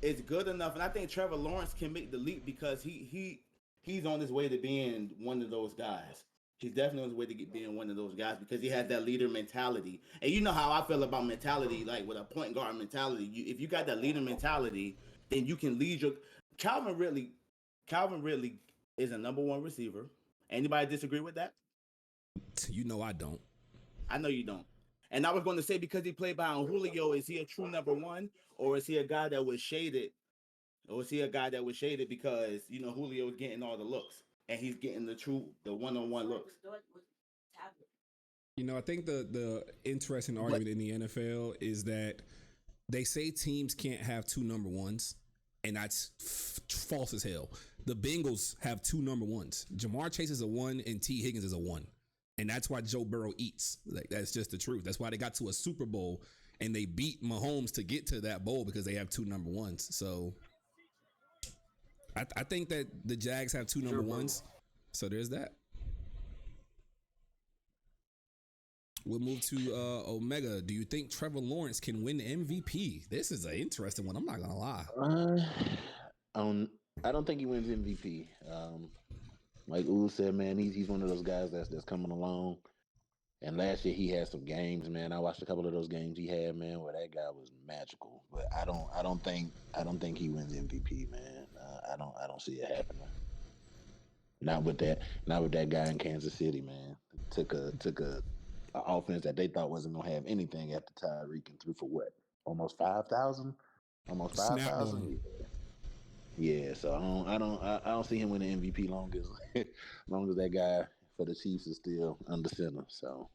is good enough, and I think Trevor Lawrence can make the leap because he's on his way to being one of those guys. He's definitely on his way to being one of those guys because he has that leader mentality. And you know how I feel about mentality, like with a point guard mentality. If you got that leader mentality, then you can lead your. Calvin Ridley is a number one receiver. Anybody disagree with that? You know I don't. I know you don't. And I was going to say because he played behind Julio, is he a true number one, or is he a guy that was shaded? Or is he a guy that was shaded because Julio was getting all the looks and he's getting the one-on-one looks? I think the interesting argument in the NFL is that they say teams can't have two number ones, and that's false as hell. The Bengals have two number ones. Jamar Chase is a 1 and T. Higgins is a 1. And that's why Joe Burrow eats. Like, that's just the truth. That's why they got to a Super Bowl and they beat Mahomes to get to that bowl because they have two number ones. So I think that the Jags have two number ones. So there's that. We'll move to Omega. Do you think Trevor Lawrence can win MVP? This is an interesting one. I'm not gonna lie. I don't think he wins MVP. Like Ooh said, man, he's one of those guys that's coming along. And last year he had some games, man. I watched a couple of those games he had, man, where that guy was magical. But I don't think he wins MVP, man. I don't see it happening. Not with that guy in Kansas City, man. Took a offense that they thought wasn't gonna have anything after Tyreek and threw for what? Almost 5,000? Almost 5,000? Yeah, so I don't see him winning MVP long as that guy for the Chiefs is still under center. So,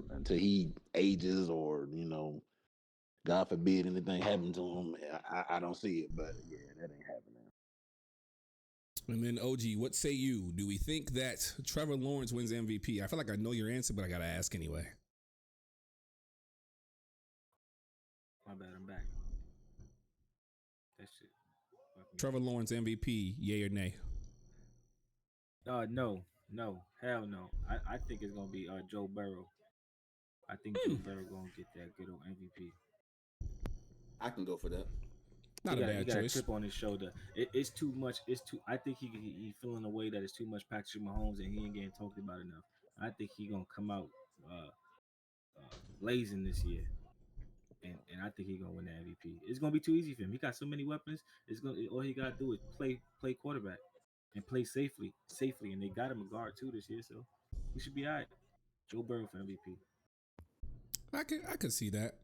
until he ages or, God forbid anything happened to him, I don't see it. But yeah, that ain't happening. And then OG, what say you? Do we think that Trevor Lawrence wins MVP? I feel like I know your answer, but I gotta ask anyway. My bad, I'm back. That shit. Trevor Lawrence MVP, yay or nay? No, hell no. I think it's gonna be Joe Burrow. I think Joe Burrow gonna get that good old MVP. I can go for that. Not a bad he got choice. a chip on his shoulder. It's too much. I think he feeling a way that it's too much Patrick Mahomes and he ain't getting talked about enough. I think he gonna come out blazing this year, and I think he gonna win the MVP. It's gonna be too easy for him. He got so many weapons. All he gotta do is play quarterback and play safely, and they got him a guard too this year, so he should be all right. Joe Burrow for MVP. I could see that.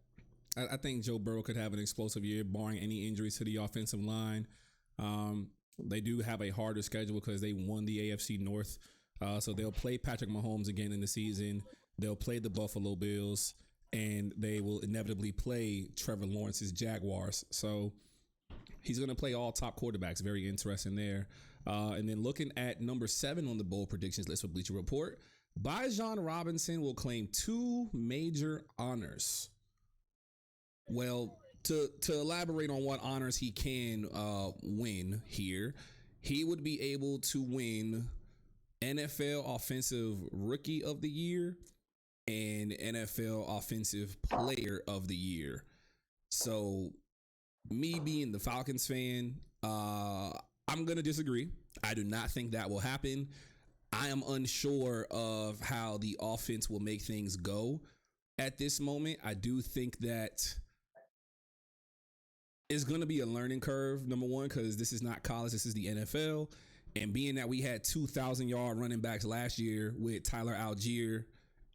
I think Joe Burrow could have an explosive year, barring any injuries to the offensive line. They do have a harder schedule because they won the AFC North. So they'll play Patrick Mahomes again in the season. They'll play the Buffalo Bills, and they will inevitably play Trevor Lawrence's Jaguars. So he's going to play all top quarterbacks. Very interesting there. And then looking at number 7 on the bowl predictions list for Bleacher Report, Bijan Robinson will claim 2 major honors. Well, to elaborate on what honors he can win here, he would be able to win NFL Offensive Rookie of the Year and NFL Offensive Player of the Year. So, me being the Falcons fan, I'm gonna disagree. I do not think that will happen. I am unsure of how the offense will make things go at this moment. I do think that it's going to be a learning curve, number one, because this is not college, this is the NFL. And being that we had 2,000-yard running backs last year with Tyler Algier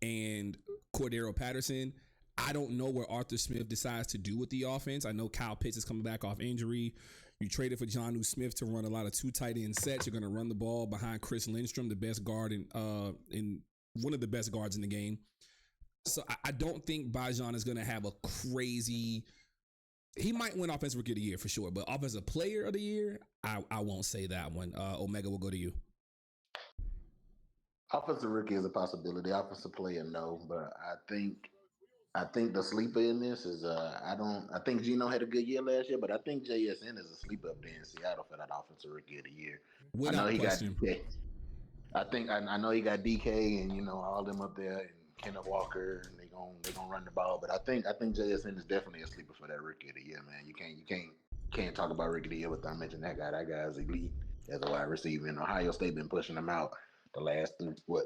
and Cordero Patterson, I don't know what Arthur Smith decides to do with the offense. I know Kyle Pitts is coming back off injury. You traded for Jonnu Smith to run a lot of two tight end sets. You're going to run the ball behind Chris Lindstrom, the best guard in one of the best guards in the game. So I don't think Bijan is going to have a crazy. He might win Offensive Rookie of the Year for sure, but Offensive Player of the Year, I won't say that one. Omega will go to you. Offensive rookie is a possibility. Offensive player, no. But I think the sleeper in this is I think Geno had a good year last year, but I think JSN is a sleeper up there in Seattle for that Offensive Rookie of the Year. I know Without he question. got DK. I know he got DK and all them up there and Kenneth Walker and they gonna run the ball. But I think JSN is definitely a sleeper for that Rookie of the Year, man. You can't talk about Rookie of the Year without mentioning that guy. That guy is elite as a wide receiver. And Ohio State been pushing him out the last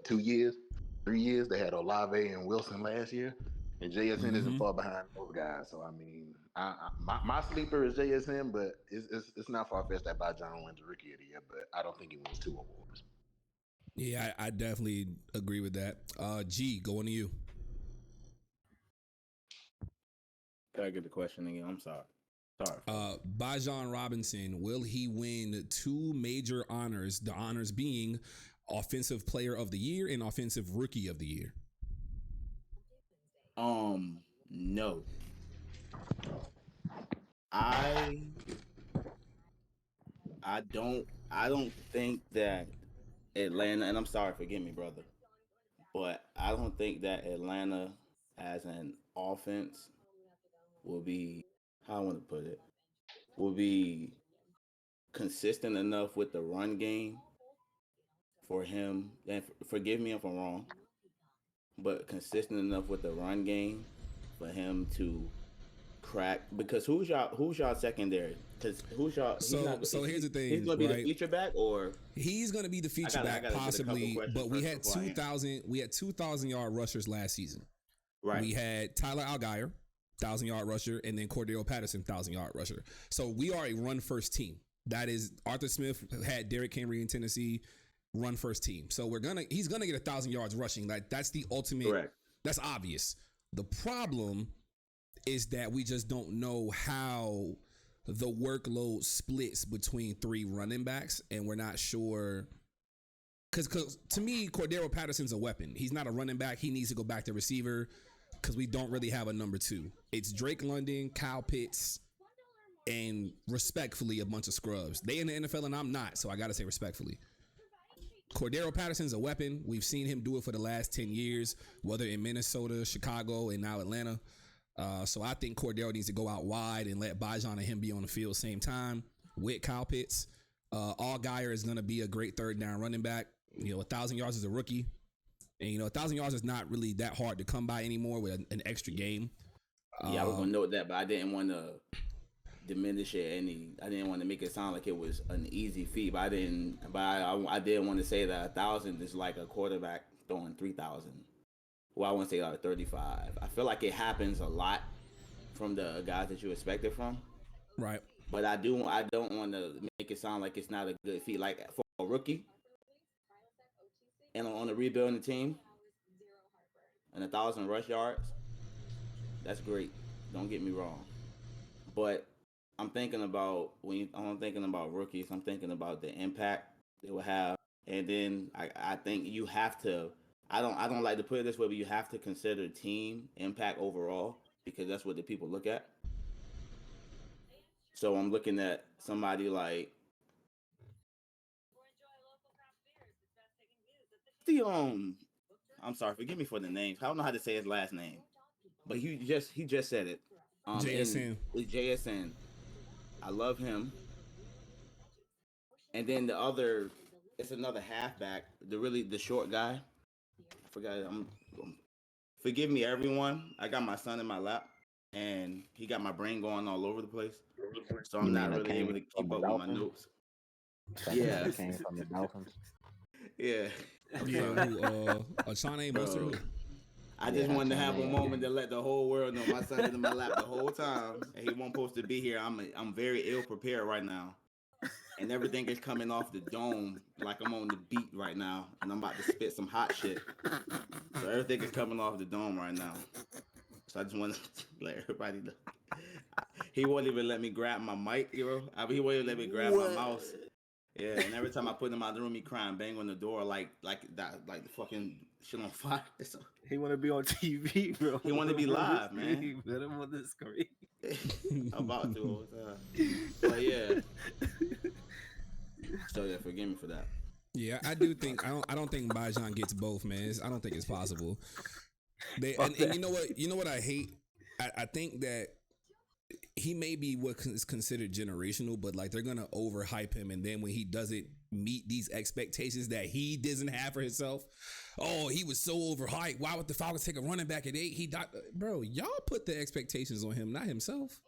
2 years, 3 years. They had Olave and Wilson last year. And JSN isn't far behind those guys. So I mean, my sleeper is JSN, but it's not far fetched that Bijan wins Rookie of the Year, but I don't think he wins 2 awards. Yeah, I definitely agree with that. G, going to you. Can I get the question again? I'm sorry. Bijan Robinson, will he win 2 major honors? The honors being Offensive Player of the Year and Offensive Rookie of the Year. No. I don't think that Atlanta, and I'm sorry, forgive me, brother, but I don't think that Atlanta as an offense will be, how I want to put it, will be consistent enough with the run game for him, and forgive me if I'm wrong, but consistent enough with the run game for him to crack. Because who's y'all secondary? Because who's y'all? So here's the thing. He's gonna be right? the feature back, or He's going to be the feature back possibly, but we had 2,000-yard rushers last season. right? We had Tyler Algier, 1,000-yard rusher, and then Cordero Patterson, 1,000-yard rusher. So we are a run first team. That is, Arthur Smith had Derrick Henry in Tennessee, run first team. So he's gonna get 1,000 yards rushing. Like that's the ultimate. Correct. That's obvious. The problem is that we just don't know how the workload splits between 3 running backs, and we're not sure. Because to me, Cordero Patterson's a weapon. He's not a running back. He needs to go back to receiver because we don't really have a number 2. It's Drake London, Kyle Pitts, and respectfully, a bunch of scrubs. They in the NFL and I'm not, so I got to say respectfully. Cordero Patterson's a weapon. We've seen him do it for the last 10 years, whether in Minnesota, Chicago, and now Atlanta. So I think Cordero needs to go out wide and let Bijan and him be on the field same time with Kyle Pitts. Allgeier is going to be a great third down running back. 1,000 yards as a rookie. And, 1,000 yards is not really that hard to come by anymore with an extra game. Yeah, I was going to note that, but I didn't want to diminish it I didn't want to make it sound like it was an easy feat, but I did want to say that 1,000 is like a quarterback throwing 3,000. Well, I want to say like 35. I feel like it happens a lot from the guys that you expect it from. Right. But I don't want to make it sound like it's not a good feat. Like for a rookie and on a rebuilding team and 1,000 rush yards, that's great. Don't get me wrong. But I'm thinking about I'm thinking about rookies, I'm thinking about the impact they will have. And then I think you have to, I don't like to put it this way, but you have to consider team impact overall because that's what the people look at. So I'm looking at somebody like the I'm sorry, forgive me for the names. I don't know how to say his last name, but he just said it. JSN. It's JSN. I love him. And then the other, it's another halfback, the short guy. I forgot. Forgive me, everyone. I got my son in my lap, and he got my brain going all over the place. So I'm You not mean that really able came to from keep the up with my Dolphins? notes. Yeah, Yeah, came from the Dolphins. yeah. I'm Yeah, sorry, who Achane Mostert bro. who? I Yeah, just wanted to Hakeem have a Nicks. moment to let the whole world know my son is in my lap the whole time, and he won't supposed to be here. I'm very ill prepared right now, and everything is coming off the dome like I'm on the beat right now, and I'm about to spit some hot shit. So everything is coming off the dome right now. So I just want to let everybody know. He won't even let me grab my mic, he won't even let me grab my mouse. Yeah, and every time I put him out of the room, he crying, bang on the door like that, like the fucking shit on fire. So He want to be on TV, bro. he want to be Put him on the live, man. screen, Put him on the screen. I'm about to all the time. But yeah. So yeah, forgive me for that. Yeah, I do think I don't think Bajan gets both, man. I don't think it's possible. And you know what I hate? I think that he may be what is considered generational, but like they're gonna overhype him, and then when he doesn't meet these expectations that he doesn't have for himself, oh, he was so overhyped. Why would the Falcons take a running back at 8? He died, bro. Y'all put the expectations on him, not himself.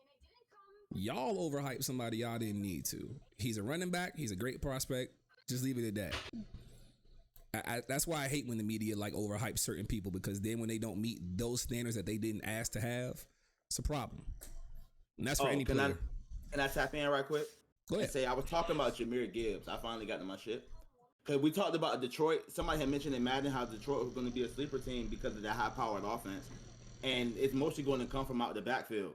Y'all overhype somebody y'all didn't need to. He's a running back. He's a great prospect. Just leave it at that. That's why I hate when the media like overhype certain people, because then when they don't meet those standards that they didn't ask to have, it's a problem. And that's for any player. Can I tap in right quick? Go ahead. And say I was talking about Jameer Gibbs. I finally got to my shit. Because we talked about Detroit. Somebody had mentioned in Madden how Detroit was going to be a sleeper team because of that high-powered offense. And it's mostly going to come from out the backfield.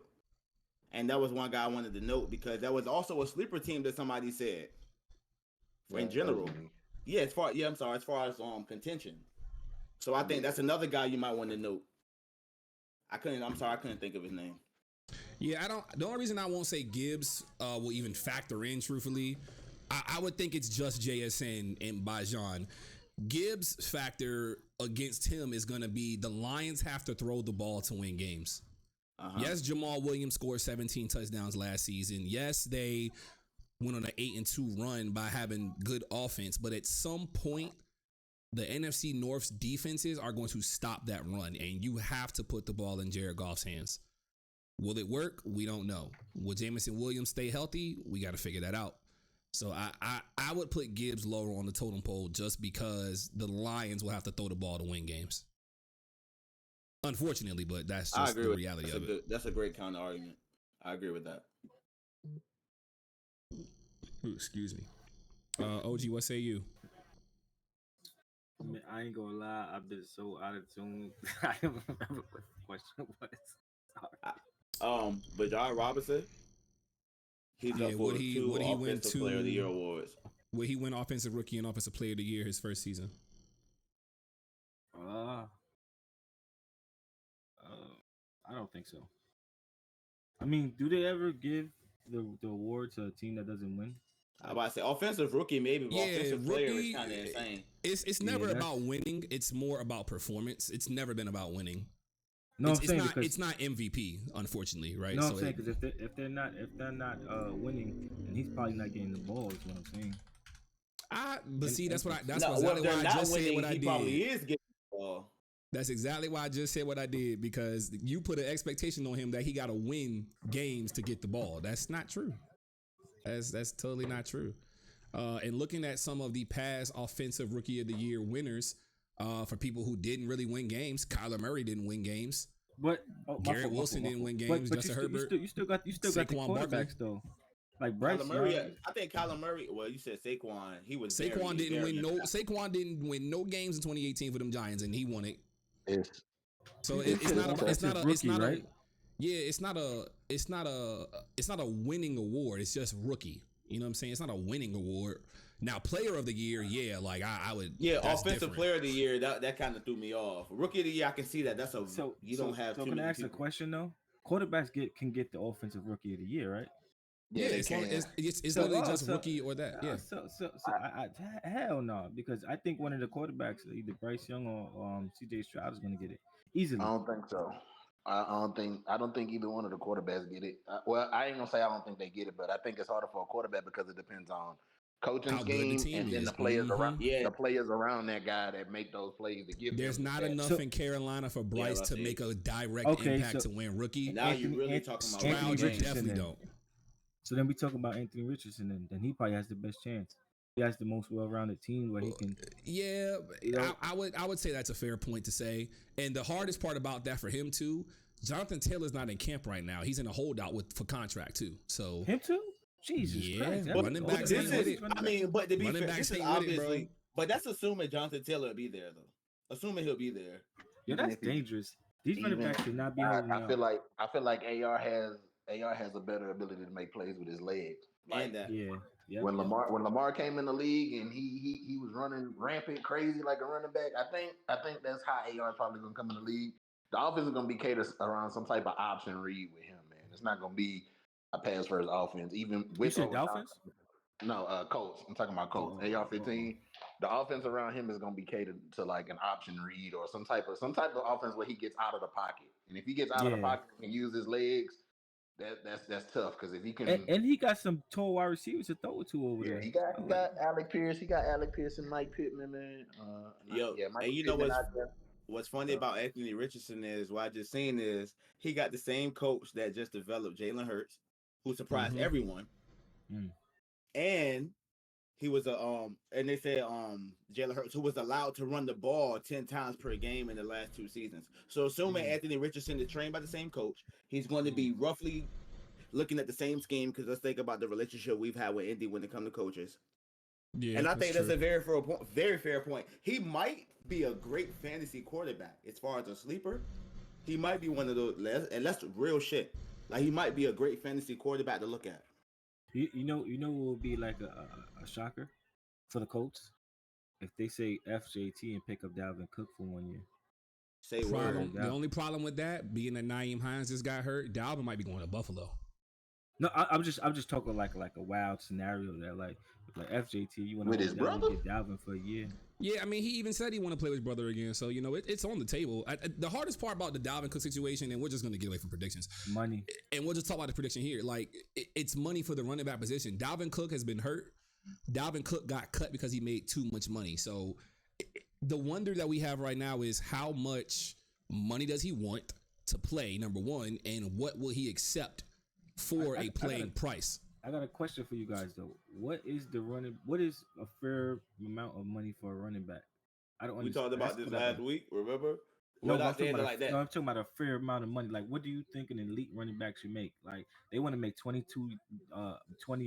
And that was one guy I wanted to note, because that was also a sleeper team that somebody said. In general. Yeah, as far as contention. So I think that's another guy you might want to note. I couldn't think of his name. Yeah, the only reason I won't say Gibbs will even factor in, truthfully, I would think it's just JSN and Bajan. Gibbs' factor against him is going to be the Lions have to throw the ball to win games. Yes, Jamal Williams scored 17 touchdowns last season. Yes, they went on an 8-2 run by having good offense, but at some point, the NFC North's defenses are going to stop that run, and you have to put the ball in Jared Goff's hands. Will it work? We don't know. Will Jameson Williams stay healthy? We got to figure that out. So I would put Gibbs lower on the totem pole just because the Lions will have to throw the ball to win games. Unfortunately, but that's just the reality of it. That's a great counter argument. I agree with that. Ooh, excuse me. OG, what say you? Man, I ain't gonna lie, I've been so out of tune. I don't remember what the question was. Sorry. Bajan Robinson, he's up for two Offensive Player of the Year awards. Where he win Offensive Rookie and Offensive Player of the Year his first season? I don't think so. I mean, do they ever give the award to a team that doesn't win? I about to say Offensive Rookie, maybe, but Offensive Player is kind of insane. It's never about winning. It's more about performance. It's never been about winning. No, it's not MVP, unfortunately, right? No, I'm saying because if they're not winning, then he's probably not getting the ball. Is what I'm saying. That's exactly why I just said what I did. He probably is getting the ball. That's exactly why I just said what I did, because you put an expectation on him that he got to win games to get the ball. That's not true. That's totally not true. And looking at some of the past Offensive Rookie of the Year winners, for people who didn't really win games, Kyler Murray didn't win games. But Garrett Wilson didn't win games. Justin Herbert. You still got the quarterbacks though. Like Bryce Murray, I think Kyler Murray. Well, you said Saquon. Saquon didn't win no games in 2018 for them Giants, and he won it. It's not a winning award. It's just rookie. You know what I'm saying? It's not a winning award. Now, Player of the Year, yeah, like I would. Yeah, Offensive Player of the Year, that kind of threw me off. Rookie of the Year, I can see that. That's a you don't have. So can I ask a question though? Quarterbacks can get the Offensive Rookie of the Year, right? Yeah, it's literally just rookie or that. Yeah. I hell no, because I think one of the quarterbacks, either Bryce Young or C.J. Stroud, is going to get it easily. I don't think so. I don't think either one of the quarterbacks get it. Well, I ain't gonna say I don't think they get it, but I think it's harder for a quarterback because it depends on coaching How good the scheme team and then is. the players around Yeah. the players around that guy that make those plays to give There's them not that. enough So- in Carolina for Bryce to make a direct Okay, impact so- to win rookie. And now you Anthony- really Ant- talking about Anthony Stroud, you Richardson definitely then. don't. So then we talk about Anthony Richardson, and then he probably has the best chance. He has the most well-rounded team where he can. Yeah, You know? I would say that's a fair point to say. And the hardest part about that for him too, Jonathan Taylor's not in camp right now. He's in a holdout for contract too. So Him too? Jesus Yeah, Christ. but running backs This ain't with is, it. I mean, but to be Running fair, backs this is ain't with it, bro. obviously, but that's assuming Jonathan Taylor will be there though. Assuming he'll be there. Yeah, Even that's if he- dangerous. These running even- backs should not be holding I out. feel like AR has a better ability to make plays with his legs. Like And that. Yeah. when Lamar came in the league and he was running rampant crazy like a running back, I think that's how AR is probably gonna come in the league. The offense is gonna be catered around some type of option read with him, man. It's not gonna be a pass first offense, even You with said overtime. Dolphins? No, Colts. I'm talking about Colts. Oh, AR-15. The offense around him is going to be catered to like an option read or some type of offense where he gets out of the pocket. And if he gets out of the Yeah. pocket and use his legs, that's tough. Because if he can, And he got some tall wide receivers to throw it to over yeah, there. he got Alec Pierce. He got Alec Pierce and Mike Pittman, man. Yo, Mike and you know Pittman what's out there. what's funny about Anthony Richardson is what I just seen is he got the same coach that just developed Jalen Hurts, who surprised Mhm. everyone. Mm. And he was and they said Jalen Hurts, who was allowed to run the ball 10 times per game in the last 2 seasons. So assuming Anthony Richardson is trained by the same coach, he's going to be roughly looking at the same scheme, because let's think about the relationship we've had with Indy when it comes to coaches. Yeah, And I think that's true. a very fair point. He might be a great fantasy quarterback as far as a sleeper. He might be one of those, and that's real shit. Like he might be a great fantasy quarterback to look at. You know what would be like a shocker for the Colts if they say FJT and pick up Dalvin Cook for 1 year. Say Problem, word. the only problem with that being that Naeem Hines just got hurt, Dalvin might be going to Buffalo. No, I'm just talking like a wild scenario that like FJT, you want With to his brother? get Dalvin for a year. Yeah, I mean, he even said he want to play with his brother again. So, it's on the table. The hardest part about the Dalvin Cook situation, and we're just going to get away from predictions, Money. and we'll just talk about the prediction here. Like, it's money for the running back position. Dalvin Cook has been hurt. Dalvin Cook got cut because he made too much money. So, the wonder that we have right now is how much money does he want to play, number one, and what will he accept for a playing price? I got a question for you guys though. What is a fair amount of money for a running back? I don't We understand. talked about this last week, remember? No, Well, I'm talking about like that. I'm talking about a fair amount of money. Like, what do you think an elite running back should make? Like, they want to make 20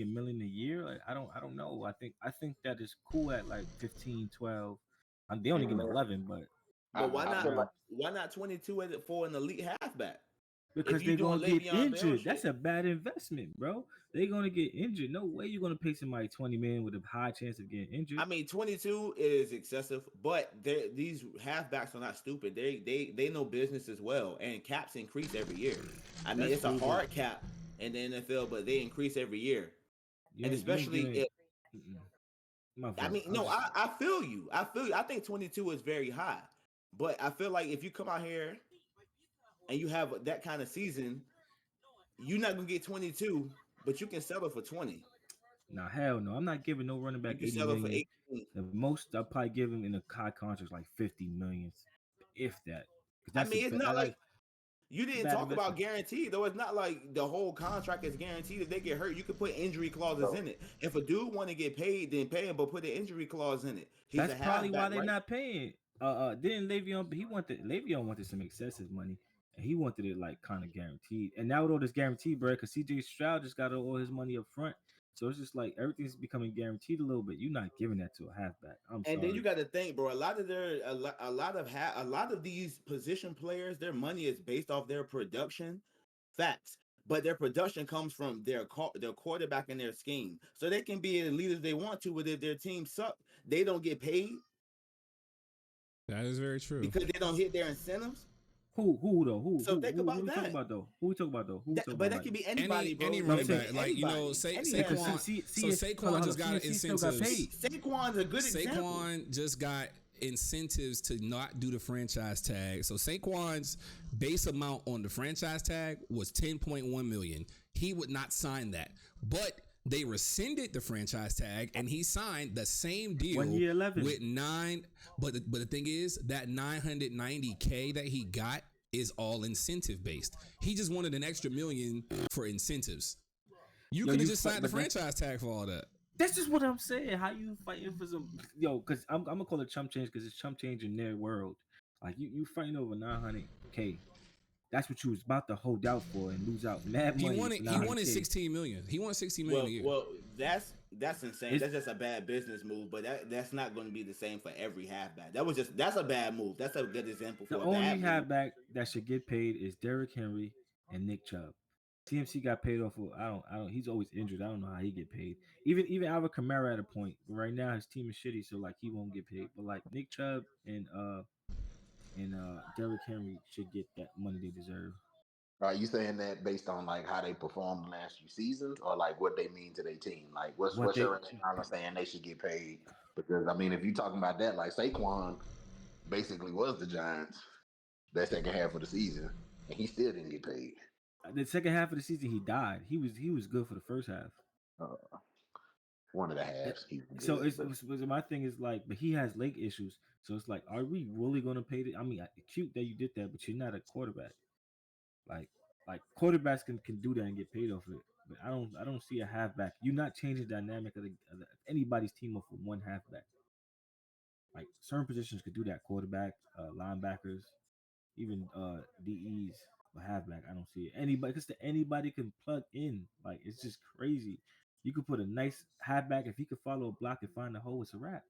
million a year. Like, I don't know. I think that is cool at like 15, 12. They only give him 11, but But why I not? feel like- Why not 22 for an elite halfback? because you they're gonna doing get Le'Veon Bell injured. shit. That's a bad investment, bro. They're gonna get injured. No way you're gonna pay somebody 20 million with a high chance of getting injured. I mean, 22 is excessive, but these halfbacks are not stupid. They know business as well, and caps increase every year. I mean, That's it's a cool, hard cap in the NFL, but they increase every year, You and ain't especially giving- if. Mm-mm. My I fault. mean, I'm no, just- I feel you. I think 22 is very high, but I feel like if you come out here and you have that kind of season, you're not gonna get 22, but you can settle for 20. Nah, hell no. I'm not giving no running You back can 80 settle for million. 18. The most I'll probably give him in a high contract like 50 million, if that. 'Cause I that's mean, a it's ba- not I like you didn't bad talk about investment. guaranteed though. It's not like the whole contract is guaranteed. If they get hurt, you can put injury clauses in it. If a dude want to get paid, then pay him, but put an injury clause in it. He's That's a probably why halfback, they're right? not paying. Didn't Le'Veon wanted some excessive money, and he wanted it like kind of guaranteed. And now with all this guaranteed bread, because CJ Stroud just got all his money up front, so it's just like everything's becoming guaranteed a little bit. You're not giving that to a halfback. I'm And sorry. then you got to think, bro. A lot of these position players, their money is based off their production, facts. But their production comes from their quarterback and their scheme. So they can be as elite as they want to, but if their team suck, they don't get paid That is very true. because they don't hit their incentives. Who though? Who? So who, think who, about who we talking that. about though? Who we talking about though? Who we talking But about, that could like- be anybody, bro. any That running could back, be like anybody. say Anybody. Saquon. See, So hold Saquon on, just got CSC still got incentives. paid. Saquon's a good example. Saquon just got incentives to not do the franchise tag. So Saquon's base amount on the franchise tag was $10.1 million. He would not sign that, but they rescinded the franchise tag and he signed the same deal 1 year, 11 with nine. But the thing is that $990K that he got is all incentive based. He just wanted an extra million for incentives. You could have just signed the franchise tag for all that. That's just what I'm saying. How you fighting for some Because I'm gonna call it chump change because it's chump change in their world. Like you fighting over 900K. That's what you was about to hold out for and lose out mad money. He wanted 16 million. He wanted 16 million a year. Well, that's insane. That's just a bad business move, but that's not going to be the same for every halfback. That's a bad move. That's a good example for the a only bad halfback that should get paid is Derrick Henry and Nick Chubb. TMC got paid off of I don't he's always injured. I don't know how he get paid. Even Alvin Kamara at a point. But right now his team is shitty, so like he won't get paid. But like Nick Chubb and Derrick Henry should get that money they deserve. Are you saying that based on like how they performed the last few seasons, or like what they mean to their team? Like what's your rationale saying they should get paid? Because I mean, if you're talking about that, like Saquon basically was the Giants that second half of the season, and he still didn't get paid. The second half of the season, he died. He was good for the first half. One of the halves. So my thing is like, but he has leg issues. So it's like, are we really going to pay it? I mean, cute that you did that, but you're not a quarterback. Like quarterbacks can do that and get paid off it. But I don't see a halfback. You're not changing the dynamic of anybody's team off of one halfback. Like certain positions could do that. Quarterback, linebackers, even DEs. Halfback, I don't see it. Anybody can plug in. Like it's just crazy. You could put a nice halfback if he could follow a block and find the hole. It's a wrap.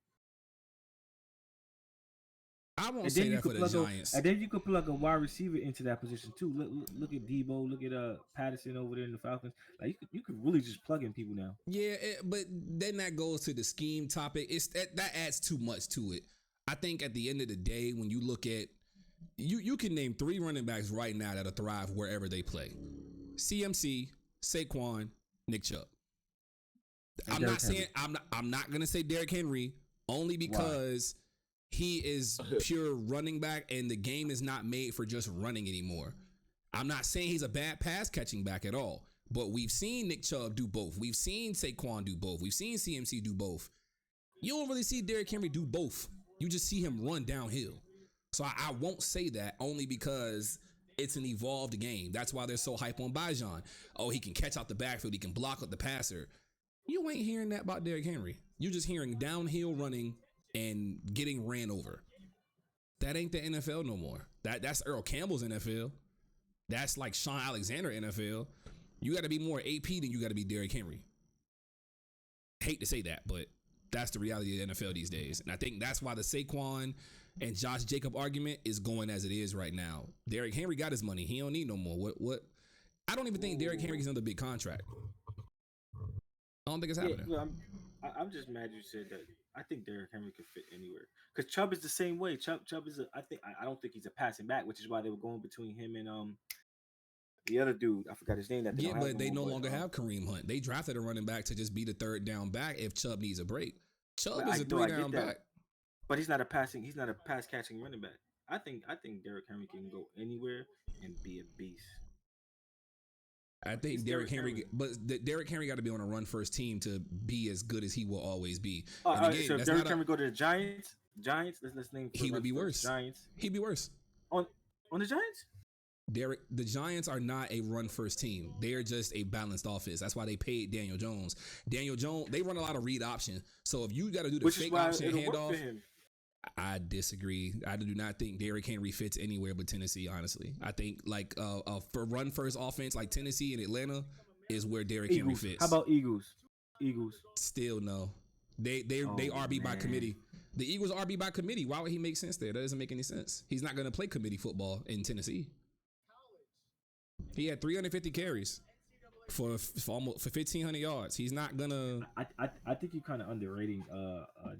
I won't say that for the Giants. And then you could plug a wide receiver into that position too. Look at Debo. Look at Patterson over there in the Falcons. Like you could really just plug in people now. Yeah, but then that goes to the scheme topic. It's that adds too much to it. I think at the end of the day, when you look at You can name 3 running backs right now that'll thrive wherever they play. CMC, Saquon, Nick Chubb. I'm not gonna say Derrick Henry only because he is pure running back and the game is not made for just running anymore. I'm not saying he's a bad pass catching back at all, but we've seen Nick Chubb do both. We've seen Saquon do both. We've seen CMC do both. You don't really see Derrick Henry do both. You just see him run downhill. So I won't say that only because it's an evolved game. That's why they're so hype on Bijan. Oh, he can catch out the backfield. He can block up the passer. You ain't hearing that about Derrick Henry. You're just hearing downhill running and getting ran over. That ain't the NFL no more. That's Earl Campbell's NFL. That's like Sean Alexander NFL. You got to be more AP than you got to be Derrick Henry. Hate to say that, but that's the reality of the NFL these days. And I think that's why the Saquon and Josh Jacob argument is going as it is right now. Derrick Henry got his money. He don't need no more. What? I don't even think Derrick Henry gets another big contract. I don't think it's happening. Yeah, I'm just mad you said that. I think Derrick Henry could fit anywhere because Chubb is the same way. Chubb is I don't think he's a passing back, which is why they were going between him and the other dude. I forgot his name. But they no longer have Kareem Hunt. They drafted a running back to just be the third down back if Chubb needs a break. Chubb is a 3-down back. But he's not a pass catching running back. I think Derrick Henry can go anywhere and be a beast. I think Derrick Henry got to be on a run first team to be as good as he will always be. So if Derrick Henry go to the Giants, let's name. He would be worse. Giants. He'd be worse. On the Giants? The Giants are not a run first team. They are just a balanced offense. That's why they paid Daniel Jones. Daniel Jones, they run a lot of read option. So if you got to do the fake option handoff, I disagree. I do not think Derrick Henry fits anywhere but Tennessee, honestly. I think like for run first offense like Tennessee and Atlanta is where Derrick Henry fits. How about Eagles? Still no. They RB by committee. The Eagles RB by committee. Why would he make sense there? That doesn't make any sense. He's not going to play committee football in Tennessee. He had 350 carries for 1,500 yards. He's not gonna. I think you're kind of underrating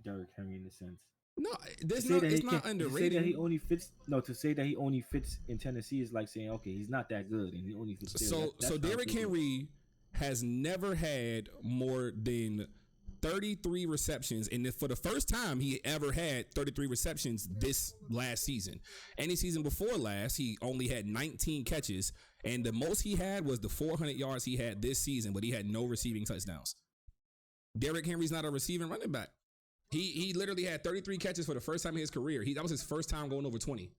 Derrick Henry in a sense. No, it's not underrated. To say that he only fits in Tennessee is like saying, okay, he's not that good and he only fits there. So Derrick Henry has never had more than 33 receptions, and for the first time he ever had 33 receptions this last season. Any season before last, he only had 19 catches, and the most he had was the 400 yards he had this season, but he had no receiving touchdowns. Derrick Henry's not a receiving running back. He literally had 33 catches for the first time in his career. That was his first time going over 20.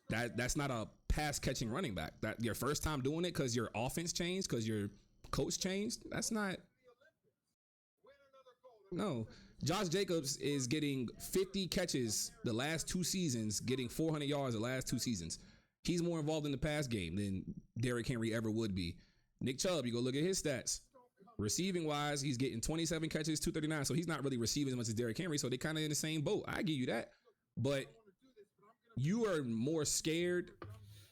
That's not a pass catching running back. That your first time doing it because your offense changed, because your coach changed. That's not. No, Josh Jacobs is getting 50 catches the last 2 seasons, getting 400 yards the last 2 seasons. He's more involved in the pass game than Derrick Henry ever would be. Nick Chubb, you go look at his stats. Receiving wise, he's getting 27 catches, 239. So he's not really receiving as much as Derrick Henry. So they kind of in the same boat. I give you that. But you are more scared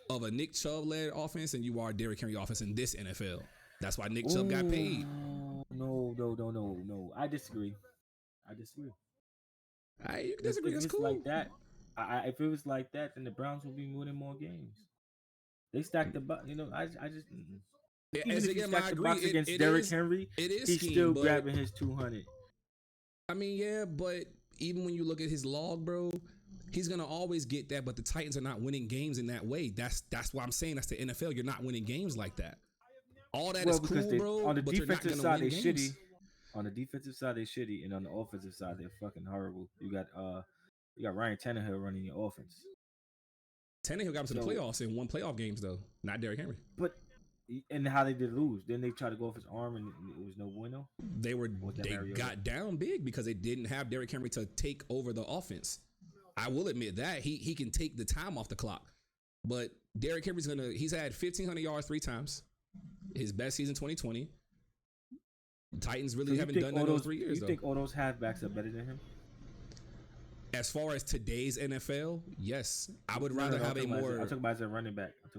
of a Nick Chubb led offense than you are Derrick Henry offense in this NFL. That's why Nick Chubb got paid. No. I disagree. You can disagree. That's If it's cool. like that, if it was like that, then the Browns would be winning more games. They stacked the box. I just. Even if you stack the box against Derrick Henry, he's still grabbing his 200. I mean, yeah, but even when you look at his log, bro, he's gonna always get that. But the Titans are not winning games in that way. That's why I'm saying that's the NFL. You're not winning games like that. All that is cool, bro. On the but defensive you're not side, win they're games. shitty. On the defensive side, they're shitty, and on the offensive side, they're fucking horrible. You got Ryan Tannehill running your offense. Tannehill got him to the playoffs in 1 playoff games though, not Derrick Henry. But and how they did lose. Then they tried to go off his arm, and it was no bueno. They got down big because they didn't have Derrick Henry to take over the offense. I will admit that he can take the time off the clock, but Derrick Henry's he's had 1,500 yards 3 times. His best season 2020. Titans really haven't done that in those 3 years. You think all those halfbacks are better than him? As far as today's NFL, yes, I would rather have a more. I'm talking about as a running back. Like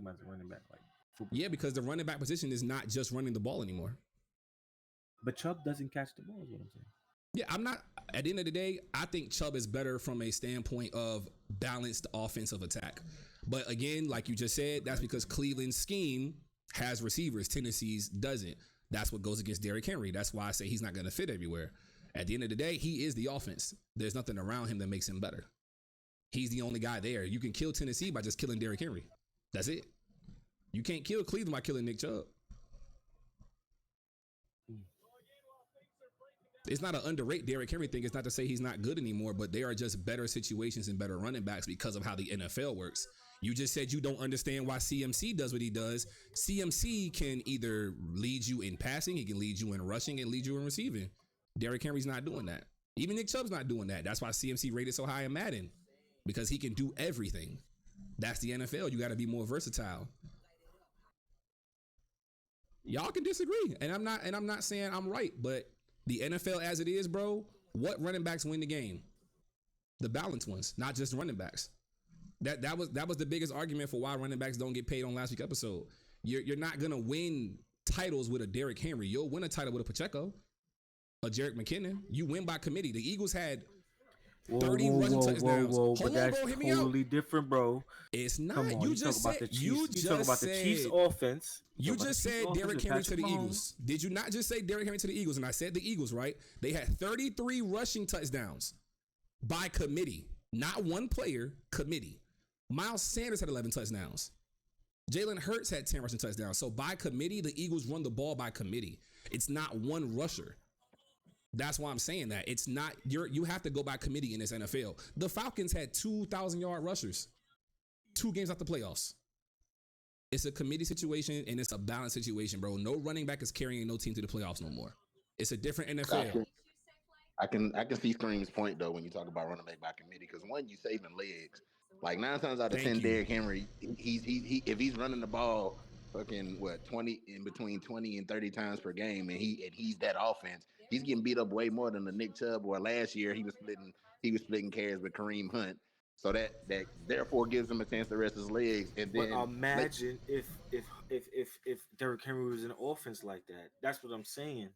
football. Yeah, because the running back position is not just running the ball anymore. But Chubb doesn't catch the ball. Is what I'm saying. Yeah, I'm not. At the end of the day, I think Chubb is better from a standpoint of balanced offensive attack. But again, like you just said, that's because Cleveland's scheme has receivers. Tennessee's doesn't. That's what goes against Derrick Henry. That's why I say he's not going to fit everywhere. At the end of the day, he is the offense. There's nothing around him that makes him better. He's the only guy there. You can kill Tennessee by just killing Derrick Henry. That's it. You can't kill Cleveland by killing Nick Chubb. It's not an underrate Derrick Henry thing. It's not to say he's not good anymore, but there are just better situations and better running backs because of how the NFL works. You just said you don't understand why CMC does what he does. CMC can either lead you in passing, he can lead you in rushing, and lead you in receiving. Derrick Henry's not doing that. Even Nick Chubb's not doing that. That's why CMC rated so high in Madden, because he can do everything. That's the NFL. You got to be more versatile. Y'all can disagree, and I'm not saying I'm right, but the NFL as it is, bro, what running backs win the game? The balanced ones, not just running backs. That was the biggest argument for why running backs don't get paid on last week's episode. You're not gonna win titles with a Derrick Henry. You'll win a title with a Pacheco, a Jerick McKinnon. You win by committee. The Eagles had 30 rushing touchdowns. Hold on, that's bro. Hear me out. totally different, bro. It's not. Come on, You just talk said. about the Chiefs. You talk about the Chiefs offense. You just said Derrick Henry to the Mahomes. Eagles. Did you not just say Derrick Henry to the Eagles? And I said the Eagles, right? They had 33 rushing touchdowns by committee. Not one player, committee. Miles Sanders had 11 touchdowns. Jalen Hurts had 10 rushing touchdowns. So by committee, the Eagles run the ball by committee. It's not one rusher. That's why I'm saying that. It's not, you have to go by committee in this NFL. The Falcons had 2,000-yard rushers 2 games out the playoffs. It's a committee situation, and it's a balanced situation, bro. No running back is carrying no team to the playoffs no more. It's a different NFL. I can see Scream's point though when you talk about running back by committee, because one, you saving legs. Like 9 times out of 10, Derrick Henry, if he's running the ball fucking 20 in between 20 and 30 times per game, and he's that offense, he's getting beat up way more than the Nick Chubb, or last year he was splitting carries with Kareem Hunt. So that therefore gives him a chance to rest his legs. And then imagine if Derrick Henry was an offense like that. That's what I'm saying.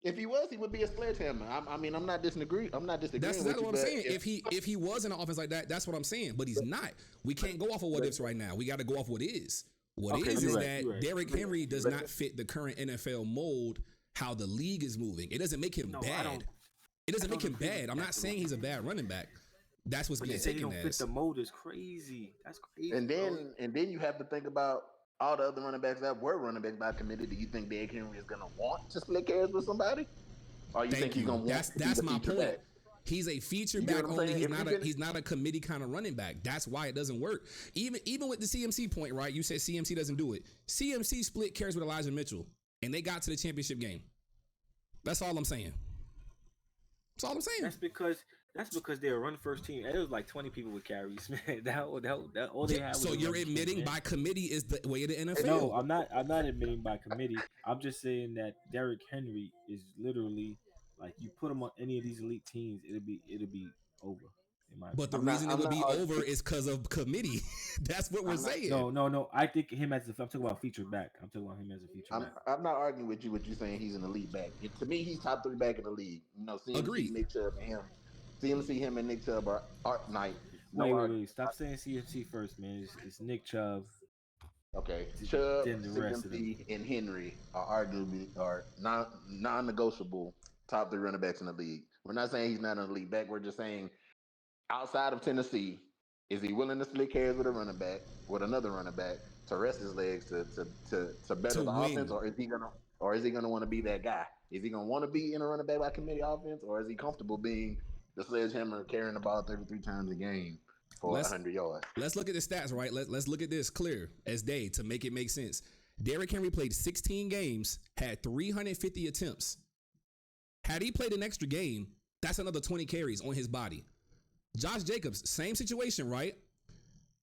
If he was, he would be a sledgehammer. I'm not disagreeing. That's exactly what I'm saying. If he was in an offense like that, that's what I'm saying. But he's not. We can't go off of what ifs right now. We got to go off what is. What is that Derrick Henry does not fit the current NFL mold. how the league is moving. It doesn't make him No, I bad. don't. It doesn't I make don't him agree with bad. I'm that, not though. saying he's a bad running back. That's what's But to being say he taken don't fit as. the mold is crazy. That's crazy. And bro. then you have to think about all the other running backs that were running backs by committee. Do you think Derrick Henry is going to want to split carries with somebody, or you think Thank he's you. going to want to be That's the my feature point. back? He's a feature You get back what I'm only. saying? He's not a committee kind of running back. That's why it doesn't work. Even with the CMC point, right? You said CMC doesn't do it. CMC split carries with Elijah Mitchell, and they got to the championship game. That's all I'm saying. That's all I'm saying. That's because they're a run first team. It was like 20 people with carries, man. That all they had. Was So a you're run admitting team, man. by committee is the way of the NFL. No, I'm not. I'm not admitting by committee. I'm just saying that Derrick Henry is literally like you put him on any of these elite teams, it'll be over. In my But the opinion. reason it would be over is because of committee. That's what we're saying. No. I think him as I'm talking about featured back. I'm talking about him as a featured back. I'm not arguing with you. What you're saying, he's an elite back. To me, he's top 3 back in the league. You know, CMC, Agreed. Nick Chubb, and him. CMC, him, and Nick Chubb are night. Wait. Stop saying CFC first, man. It's Nick Chubb. Okay, Chubb, Then the rest of them. CMC, and Henry are arguably non-negotiable top 3 running backs in the league. We're not saying he's not an elite back. We're just saying outside of Tennessee, is he willing to split carries with another running back to rest his legs to better To the win. offense, or is he gonna want to be that guy? Is he gonna want to be in a running back by committee offense, or is he comfortable being the sledgehammer carrying the ball 33 times a game for 100 yards? Let's look at the stats, right? Let's look at this clear as day to make it make sense. Derrick Henry played 16 games, had 350 attempts. Had he played an extra game, that's another 20 carries on his body. Josh Jacobs, same situation, right?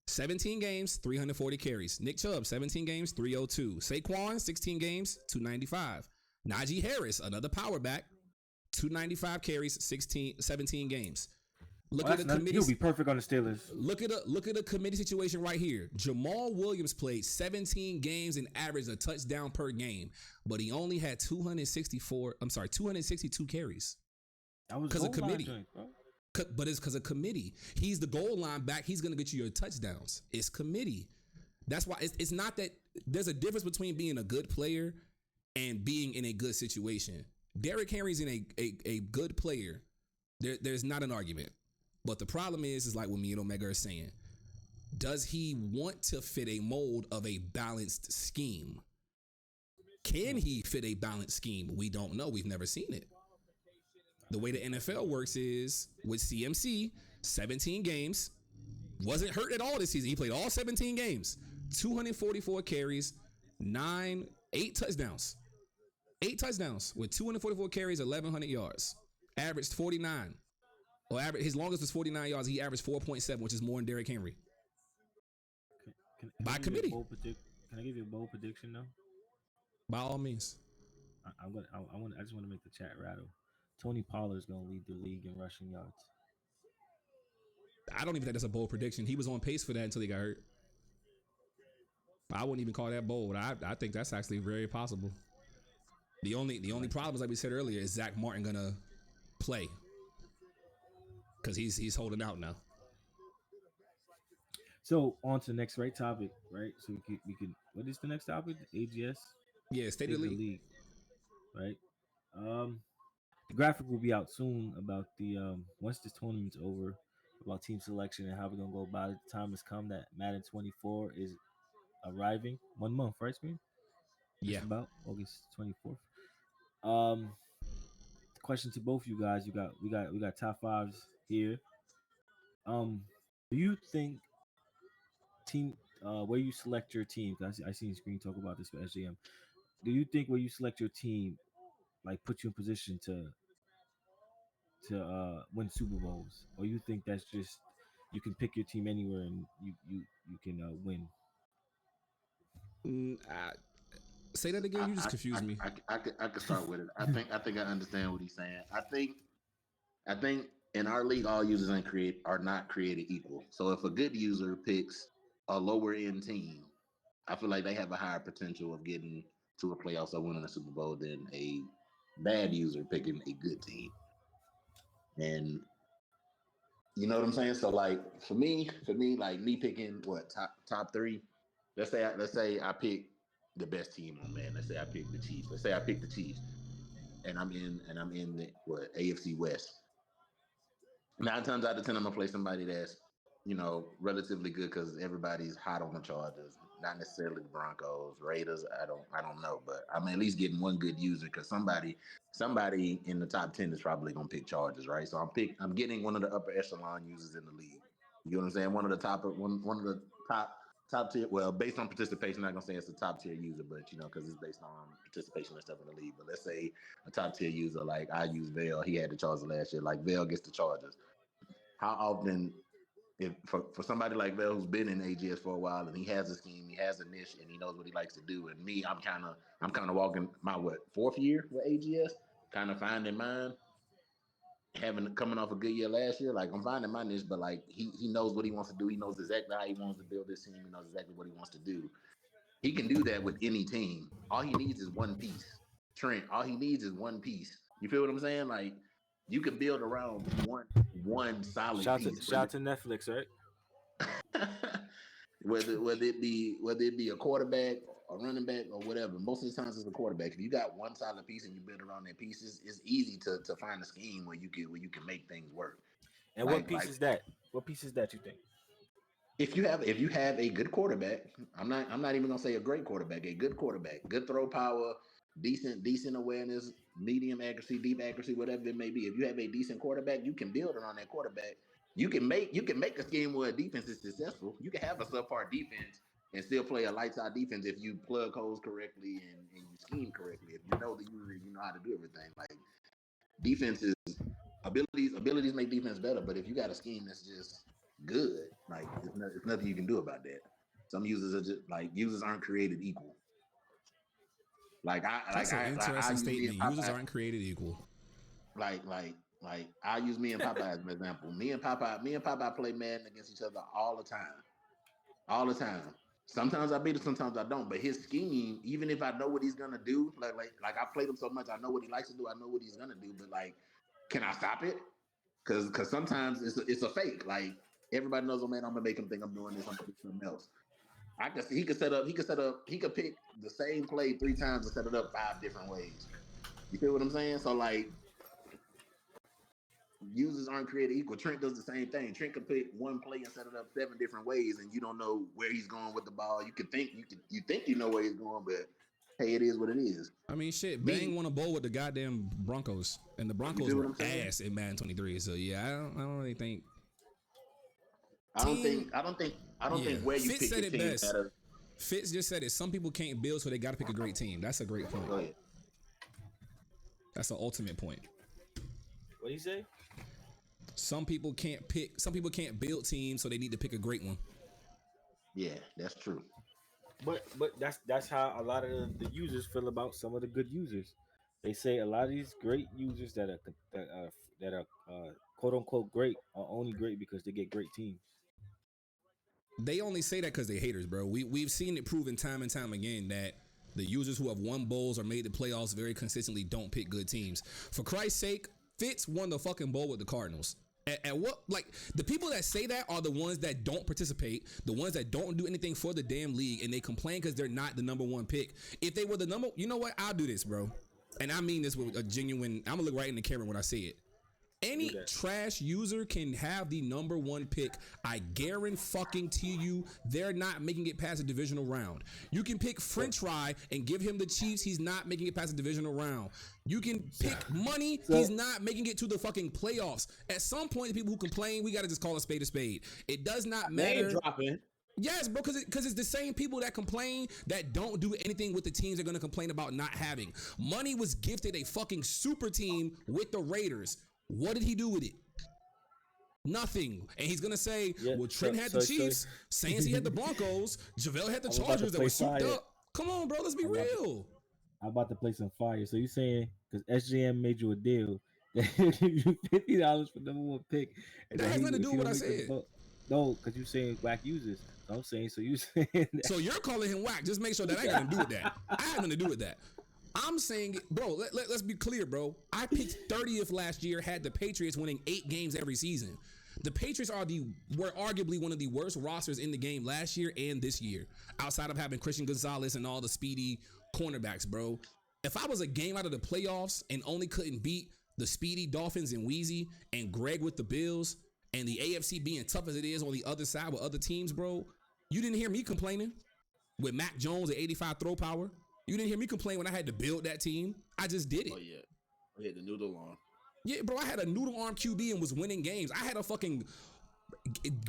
17 games, 340 carries. Nick Chubb, 17 games, 302. Saquon, 16 games, 295. Najee Harris, another power back, 295 carries, 17 games. Look at the committee. He'll be perfect on the Steelers. Look at a committee situation right here. Jamal Williams played 17 games and averaged a touchdown per game, but he only had 262 carries. That was Because of goal line committee. joint, bro. But it's because of committee. He's the goal line back. He's going to get you your touchdowns. It's committee. That's why it's not that there's a difference between being a good player and being in a good situation. Derrick Henry's in a good player. There's not an argument. But the problem is like what me and Omega are saying. Does he want to fit a mold of a balanced scheme? Can he fit a balanced scheme? We don't know. We've never seen it. The way the NFL works is with CMC, 17 games, wasn't hurt at all this season. He played all 17 games, 244 carries, 8 touchdowns. 8 touchdowns with 244 carries, 1,100 yards. Averaged 49. Or his longest was 49 yards. He averaged 4.7, which is more than Derrick Henry. By committee. Can I give you a bold prediction though? By all means. I just want to make the chat rattle. Tony Pollard's gonna lead the league in rushing yards. I don't even think that's a bold prediction. He was on pace for that until he got hurt. I wouldn't even call that bold. I think that's actually very possible. The only problem is, like we said earlier, is Zach Martin gonna play because he's holding out now. So on to the next topic, right? So we can what is the next topic? AGS. Yeah, state of the league. Right. The graphic will be out soon about the once this tournament's over, about team selection and how we're gonna go about it. The time has come that Madden 24 is arriving. 1 month, right, Screen? Yeah. Just about August 24th. Question to both you guys. We got top fives here. Do you think team where you select your team? I seen Screen talk about this for SJM. Do you think where you select your team like put you in position to win Super Bowls, or you think that's just you can pick your team anywhere and you can win? Say that again. You just confused me. I could start with it. I think I understand what he's saying. I think in our league, all users are not created equal. So if a good user picks a lower end team, I feel like they have a higher potential of getting to a playoffs or winning a Super Bowl than a bad user picking a good team. And you know what I'm saying? So like for me, like me picking top 3. Let's say I pick the best team on man. Let's say I pick the Chiefs. Let's say I pick the Chiefs. and I'm in the AFC West. 9 times out of 10, I'm gonna play somebody that's relatively good because everybody's hot on the Chargers. Not necessarily the Broncos, Raiders. I don't know, but I'm at least getting one good user because somebody in the top 10 is probably gonna pick Chargers, right? So I'm getting one of the upper echelon users in the league. You know what I'm saying? One of the top tier. Well, based on participation, I'm not gonna say it's a top tier user, but because it's based on participation and stuff in the league. But let's say a top tier user like I use Vail. He had the Chargers last year. Like Vail gets the Chargers. How often, if for somebody like Vail who's been in AGS for a while and he has a scheme, he has a niche, and he knows what he likes to do, and me, I'm kind of walking my fourth year with AGS, kind of finding mine, coming off a good year last year. Like I'm finding my niche, but like he knows what he wants to do. He knows exactly how he wants to build this team. He knows exactly what he wants to do. He can do that with any team. All he needs is one piece. Trent, all he needs is one piece. You feel what I'm saying? Like you can build around one solid piece. Shout to Netflix, right? whether it be a quarterback, a running back, or whatever. Most of the times it's a quarterback. If you got one solid piece and you build around that piece, it's easy to find a scheme where you can make things work. And what piece is that? What piece is that you think? If you have a good quarterback, I'm not even gonna say a great quarterback, a good quarterback, good throw power, decent awareness, medium accuracy, deep accuracy, whatever it may be. If you have a decent quarterback, you can build it on that quarterback. You can make a scheme where a defense is successful. You can have a subpar defense and still play a lights out defense if you plug holes correctly and you scheme correctly. If you know the user, you know how to do everything. Like defenses, abilities make defense better. But if you got a scheme that's just good, like it's nothing you can do about that. Some users are just like users aren't created equal. That's an interesting statement. Users aren't created equal. Like I use me and Popeye as an example. Me and Popeye play Madden against each other all the time. All the time. Sometimes I beat him, sometimes I don't. But his scheme, even if I know what he's gonna do, like I played him so much, I know what he likes to do, I know what he's gonna do. But like, can I stop it? Because sometimes it's a fake. Like everybody knows, oh man, I'm gonna make him think I'm doing this, I'm gonna do something else. He could pick the same play 3 times and set it up 5 different ways. You feel what I'm saying? So like users aren't created equal. Trent does the same thing. Trent could pick one play and set it up 7 different ways, and you don't know where he's going with the ball. You think you know where he's going, but hey, it is what it is. I mean, shit. Bang won a bowl with the goddamn Broncos, and the Broncos were ass in Madden 23. So yeah, I don't really think. I don't think where you Fitz pick your team matters. Fitz just said it. Some people can't build, so they got to pick a great team. That's a great point. Go ahead. That's an ultimate point. What do you say? Some people can't build teams, so they need to pick a great one. Yeah, that's true. But that's how a lot of the users feel about some of the good users. They say a lot of these great users that are quote unquote great are only great because they get great teams. They only say that because they're haters, bro. We've seen it proven time and time again that the users who have won bowls or made the playoffs very consistently don't pick good teams. For Christ's sake, Fitz won the fucking bowl with the Cardinals. At what, like, the people that say that are the ones that don't participate, the ones that don't do anything for the damn league, and they complain because they're not the number 1 pick. If they were the number, you know what? I'll do this, bro. And I mean this with a genuine, I'm gonna look right in the camera when I say it. Any trash user can have the number 1 pick. I guarantee you they're not making it past the divisional round. You can pick French Fry and give him the Chiefs. He's not making it past the divisional round. You can pick Money. He's not making it to the fucking playoffs. At some point, the people who complain, we got to just call a spade a spade. It does not matter. Name dropping. Yes, bro, because it's the same people that complain that don't do anything with the teams they're going to complain about not having. Money was gifted a fucking super team with the Raiders. What did he do with it? Nothing. And he's going to say, well, Trent had the Chiefs, Saints he had the Broncos, JaVale had the Chargers that were souped up. Come on, bro, let's be real. I'm about to play some fire. So you saying, because SJM made you a deal, that you $50 for number 1 pick. And that has nothing to do with what I said. No, because you're saying whack users. I'm saying, so you saying that. So you're calling him whack. Just make sure that I ain't got nothing to do with that. I have nothing to do with that. I'm saying, bro, let's be clear, bro. I picked 30th last year, had the Patriots winning 8 games every season. The Patriots were arguably one of the worst rosters in the game last year and this year, outside of having Christian Gonzalez and all the speedy cornerbacks, bro. If I was a game out of the playoffs and only couldn't beat the Speedy Dolphins and Wheezy and Greg with the Bills and the AFC being tough as it is on the other side with other teams, bro, you didn't hear me complaining with Mac Jones at 85 throw power. You didn't hear me complain when I had to build that team. I just did it. Oh yeah, we had the noodle arm. Yeah, bro, I had a noodle arm QB and was winning games. I had a fucking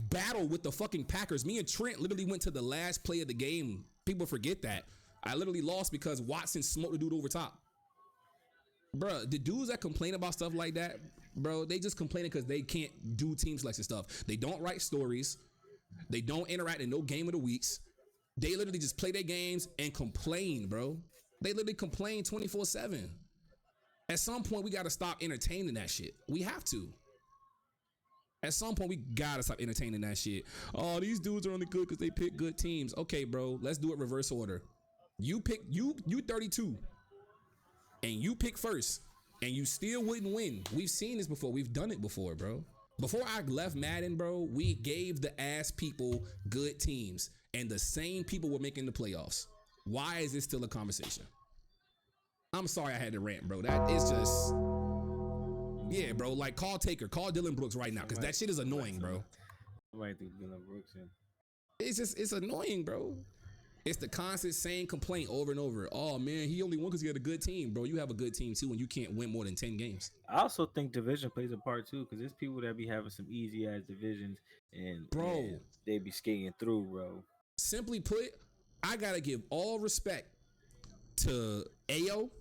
battle with the fucking Packers. Me and Trent literally went to the last play of the game. People forget that. I literally lost because Watson smoked the dude over top. Bro, the dudes that complain about stuff like that, bro, they just complaining because they can't do team selection stuff. They don't write stories. They don't interact in no game of the weeks. They literally just play their games and complain, bro. They literally complain 24/7. At some point, we got to stop entertaining that shit. We have to. At some point, we got to stop entertaining that shit. Oh, these dudes are only good because they pick good teams. Okay, bro, let's do it reverse order. You 32, and you pick first, and you still wouldn't win. We've seen this before. We've done it before, bro. Before I left Madden, bro, we gave the ass people good teams, and the same people were making the playoffs. Why is this still a conversation? I'm sorry I had to rant, bro. That is just, yeah, bro. Like, call Taker, call Dylan Brooks right now, because that shit is annoying, bro. I might think Dylan Brooks in. It's annoying, bro. It's the constant same complaint over and over. Oh, man, he only won because he had a good team. Bro, you have a good team, too, and you can't win more than 10 games. I also think division plays a part, too, because there's people that be having some easy-ass divisions, and Bro. they be skating through, bro. Simply put, I got to give all respect to Ayo,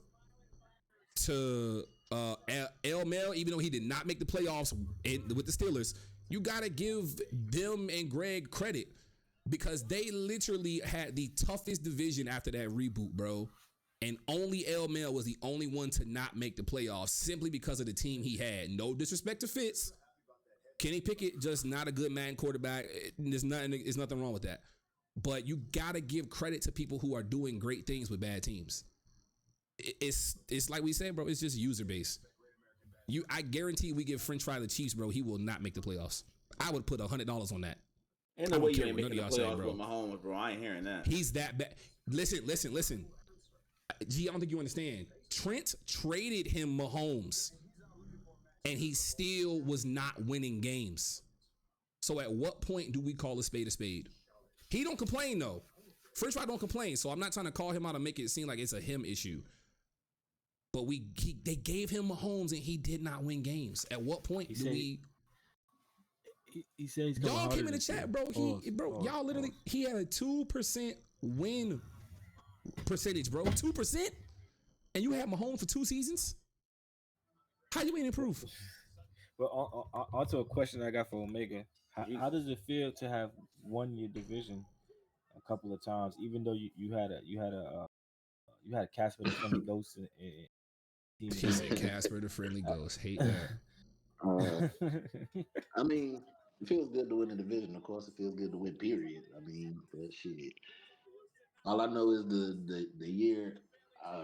to El Mel, even though he did not make the playoffs with the Steelers. You got to give them and Greg credit because they literally had the toughest division after that reboot, bro. And only El Mel was the only one to not make the playoffs simply because of the team he had. No disrespect to Fitz. Kenny Pickett, just not a good man quarterback. There's nothing wrong with that. But you got to give credit to people who are doing great things with bad teams. It's like we said, bro, it's just user base. I guarantee we give French Fry the Chiefs, bro, he will not make the playoffs. I would put $100 on that. Ain't no way you ain't making the playoffs with Mahomes, bro. I ain't hearing that. He's that bad. Listen. G, I don't think you understand. Trent traded him Mahomes, and he still was not winning games. So at what point do we call a spade a spade? He don't complain, though. French Fry don't complain, so I'm not trying to call him out and make it seem like it's a him issue. But they gave him Mahomes, and he did not win games. At what point do we... He said he's y'all came in the chat, bro. Y'all literally, he had a 2% win percentage, bro. 2%? And you had Mahomes for 2 seasons? How you ain't improve? Well, onto a question I got for Omega. How does it feel to have won your division a couple of times, even though you had Casper the Friendly Ghost in He said Casper the Friendly Ghost. Hate that. I mean, it feels good to win the division. Of course, it feels good to win. Period. I mean, that shit. All I know is the year,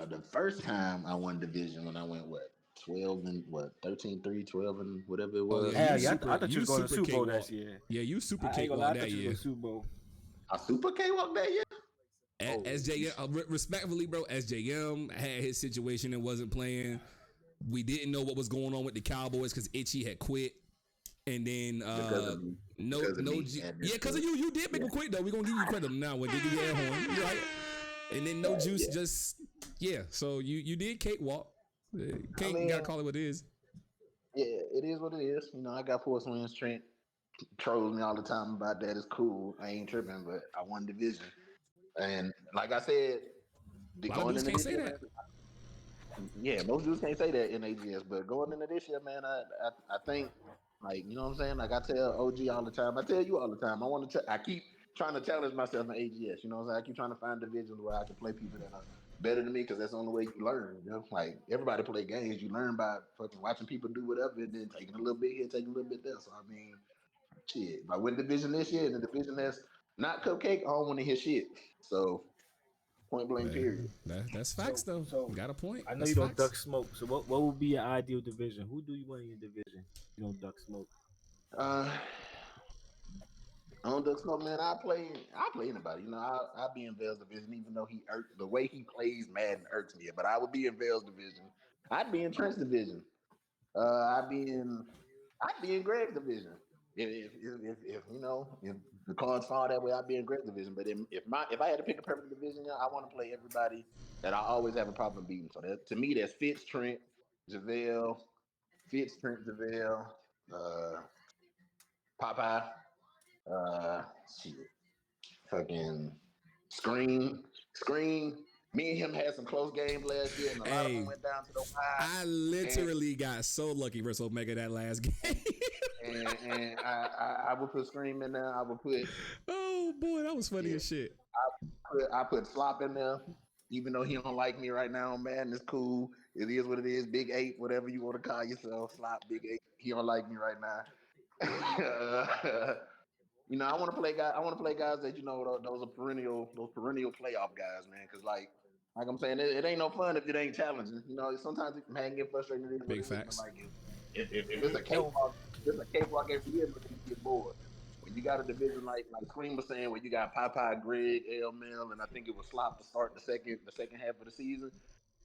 the first time I won division when I went 12 and 13-3, 12 and whatever it was. I thought you were going to Super Bowl that year. Yeah, you super cakewalk that year. Super Bowl. I super cakewalk that year. SJM, respectfully, bro, SJM had his situation and wasn't playing. We didn't know what was going on with the Cowboys because Itchy had quit. And then because of you. You did make him quit though. We're gonna give you credit now when they do the air horn. Right? And then no juice, so you did cakewalk. Gotta call it what it is. Yeah, it is what it is. You know, I got force wins. Trent trolls me all the time about that. It's cool. I ain't tripping, but I won division. And like I said, going into this year, yeah, most dudes can't say that in AGS, but going into this year, man, I think, like, you know what I'm saying? Like I tell OG all the time, I tell you all the time, I keep trying to challenge myself in AGS. You know what I'm saying? I keep trying to find divisions where I can play people that are better than me because that's the only way you learn. You know, like everybody play games, you learn by fucking watching people do whatever and then taking a little bit here, taking a little bit there. So I mean, shit. If I win division this year, and the division that's not cupcake, I don't want to hear shit. So point blank, period. That's facts though. You got a point. I know you don't duck smoke. So what would be your ideal division? Who do you want in your division? You don't duck smoke. On the smoke, man, I play anybody. You know, I be in Vale's division, even though the way he plays Madden irks me. But I would be in Vale's division. I'd be in Trent's division. I'd be in Greg's division. If you know if the cards fall that way, I'd be in Greg's division. But if I had to pick a perfect division, I want to play everybody that I always have a problem beating. So that to me, that's Fitz, Trent, JaVale, Fitz, Trent, JaVale, uh, Popeye, uh, shit, fucking Screen, Screen. Me and him had some close games last year, and a lot of them Hey, went down to the wire. I And literally got so lucky versus Omega that last game. I would put Scream in there. I would put Oh boy, that was funny yeah, as shit. I put Slop in there. Even though he don't like me right now, man, it's cool. It is what it is. Big Eight, whatever you want to call yourself, Slop, Big Eight. He don't like me right now. You know, I want to play guys. I want to play guys that those are those perennial playoff guys, man. Because like I'm saying, it ain't no fun if it ain't challenging. You know, sometimes it can get frustrating. It is what Big it is. But facts. like if it's a cakewalk, if it's a cakewalk every year, but you get bored. When you got a division like Queen was saying, where you got Popeye, Greg, L. Mill, and I think it was Slop to start the second half of the season,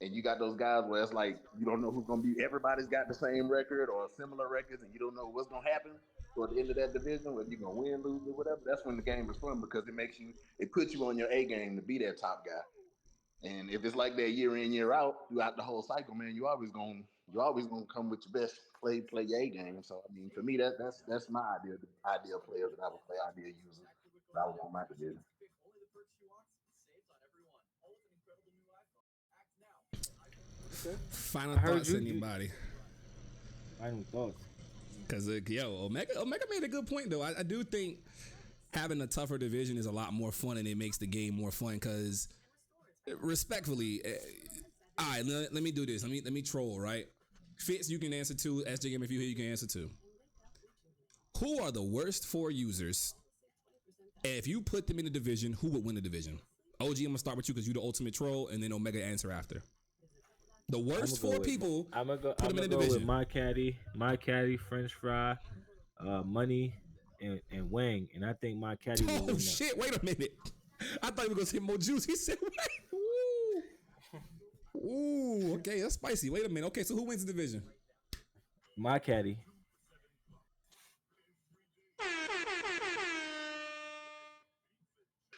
and you got those guys where it's like you don't know who's gonna be. Everybody's got the same record or similar records, and you don't know what's gonna happen toward the end of that division, whether you're gonna win, lose, or whatever. That's when the game is fun because it puts you on your A game to be that top guy. And if it's like that year in, year out, throughout the whole cycle, man, you always gonna come with your best play your A game. So I mean, for me, that's my ideal player that I would play, ideal user that I would want my division. Okay. Final I heard thoughts, you. anybody? Final thoughts. Because Omega made a good point though. I do think having a tougher division is a lot more fun and it makes the game more fun. Because respectfully, all right, let me do this. Let me troll, right? Fitz, you can answer to. SJM, if you here, you can answer to. Who are the worst four users? And if you put them in the division, who would win the division? OG, I'm gonna start with you because you're the ultimate troll, and then Omega answer after. The worst four people, put them I'm in gonna the go with division. my caddy, French fry, money, and Wang, and I think my caddy will Oh win that. shit! Wait a minute. I thought you were gonna say more juice. He said, "Ooh, ooh, okay, that's spicy." Wait a minute. Okay, so who wins the division? My caddy.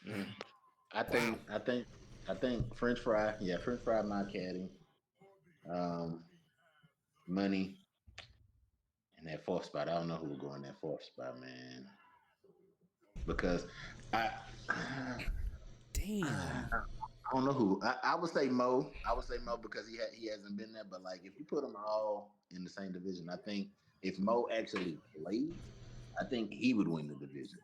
Mm. I Wow. think I think I think French fry, yeah, French fry, my caddy, um, money, and that fourth spot. I don't know who would go in that fourth spot, man, because I. Damn. I don't know who. I would say Mo. I would say Mo because he hasn't been there. But like, if you put them all in the same division, I think if Mo actually played, I think he would win the division.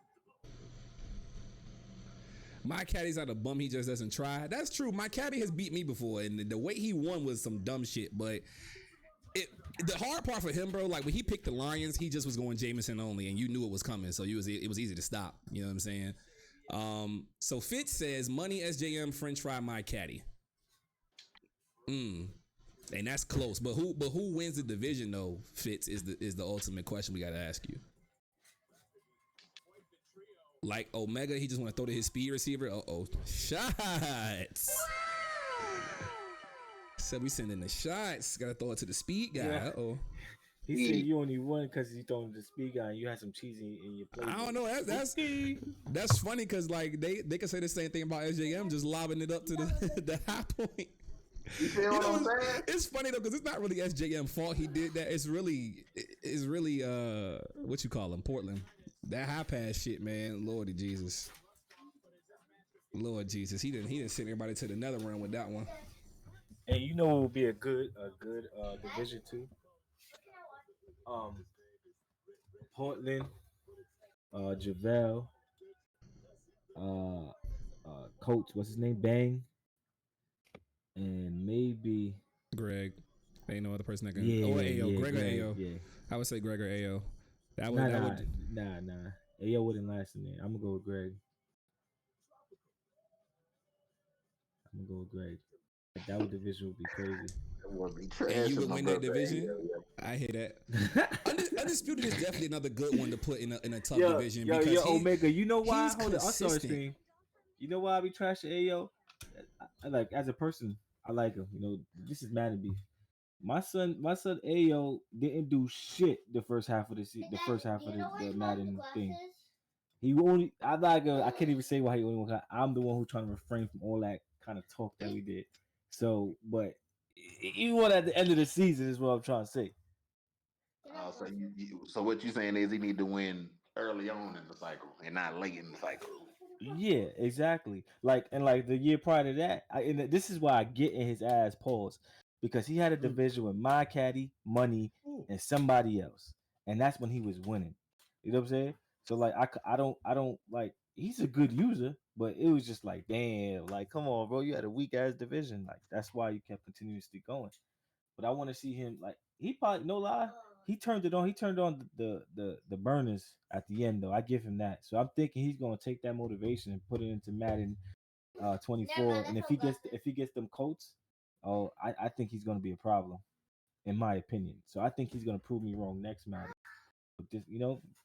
My caddy's not a bum. He just doesn't try. That's true. My caddy has beat me before, and the way he won was some dumb shit. But it the hard part for him, bro, like when he picked the Lions, he just was going Jameson only, and you knew it was coming, so it was easy to stop. You know what I'm saying? So Fitz says money SJM French fry my caddy. And that's close. But who wins the division though? Fitz is the ultimate question we gotta ask you. Like Omega, he just want to throw to his speed receiver. Shots. Said we sending the shots. Gotta throw it to the speed guy. Yeah. He said He, you only won because you throwing the speed guy and you had some cheese in your plate. I don't know. That's funny because like they can say the same thing about SJM, just lobbing it up to the the high point. you feel what I'm saying? It's funny though because it's not really SJM fault he did that. It's really what you call him, Portland. That high pass shit, man. Lordy Jesus, Lord Jesus. He didn't send everybody to the nether realm with that one. And you know what would be a good division two? Um, Portland, Javale, uh, Coach, what's his name? Bang, and maybe Greg, ain't no other person that can. Oh, Ao, yeah, Greg or Greg, Ao. yeah. I would say Greg or Ao. That Nah, would that nah, would. nah. Ayo wouldn't last in there. I'm gonna go with Greg. I'm gonna go with Greg. That division would be crazy. Will be And trash. you would my win that brother. division. I hear that. Undisputed is definitely another good one to put in a tough division because Omega. You know why? he's Hold on, I'm sorry, consistent. stream. You know why I be trashing Ayo? I like as a person, I like him. You know, this is mad to be. My son Ayo didn't do shit the first half of the first half of the Madden thing. He only I like I can't even say why he only won. I'm the one who trying to refrain from all that kind of talk that we did. So, but he won at the end of the season is what I'm trying to say. So what you saying is he need to win early on in the cycle and not late in the cycle. Yeah, exactly. Like and like the year prior to that, this is why I get in his ass pause because he had a division with my caddy, money, and somebody else, and that's when he was winning. You know what I'm saying? So like I don't like he's a good user, but it was just like damn, like come on, bro, you had a weak ass division. Like that's why you kept continuously going. But I want to see him like he probably no lie. He turned it on. He turned on the burners at the end though. I give him that. So I'm thinking he's gonna take that motivation and put it into Madden 24. And if he gets them coats, I think he's gonna be a problem, in my opinion. So I think he's gonna prove me wrong next Madden. But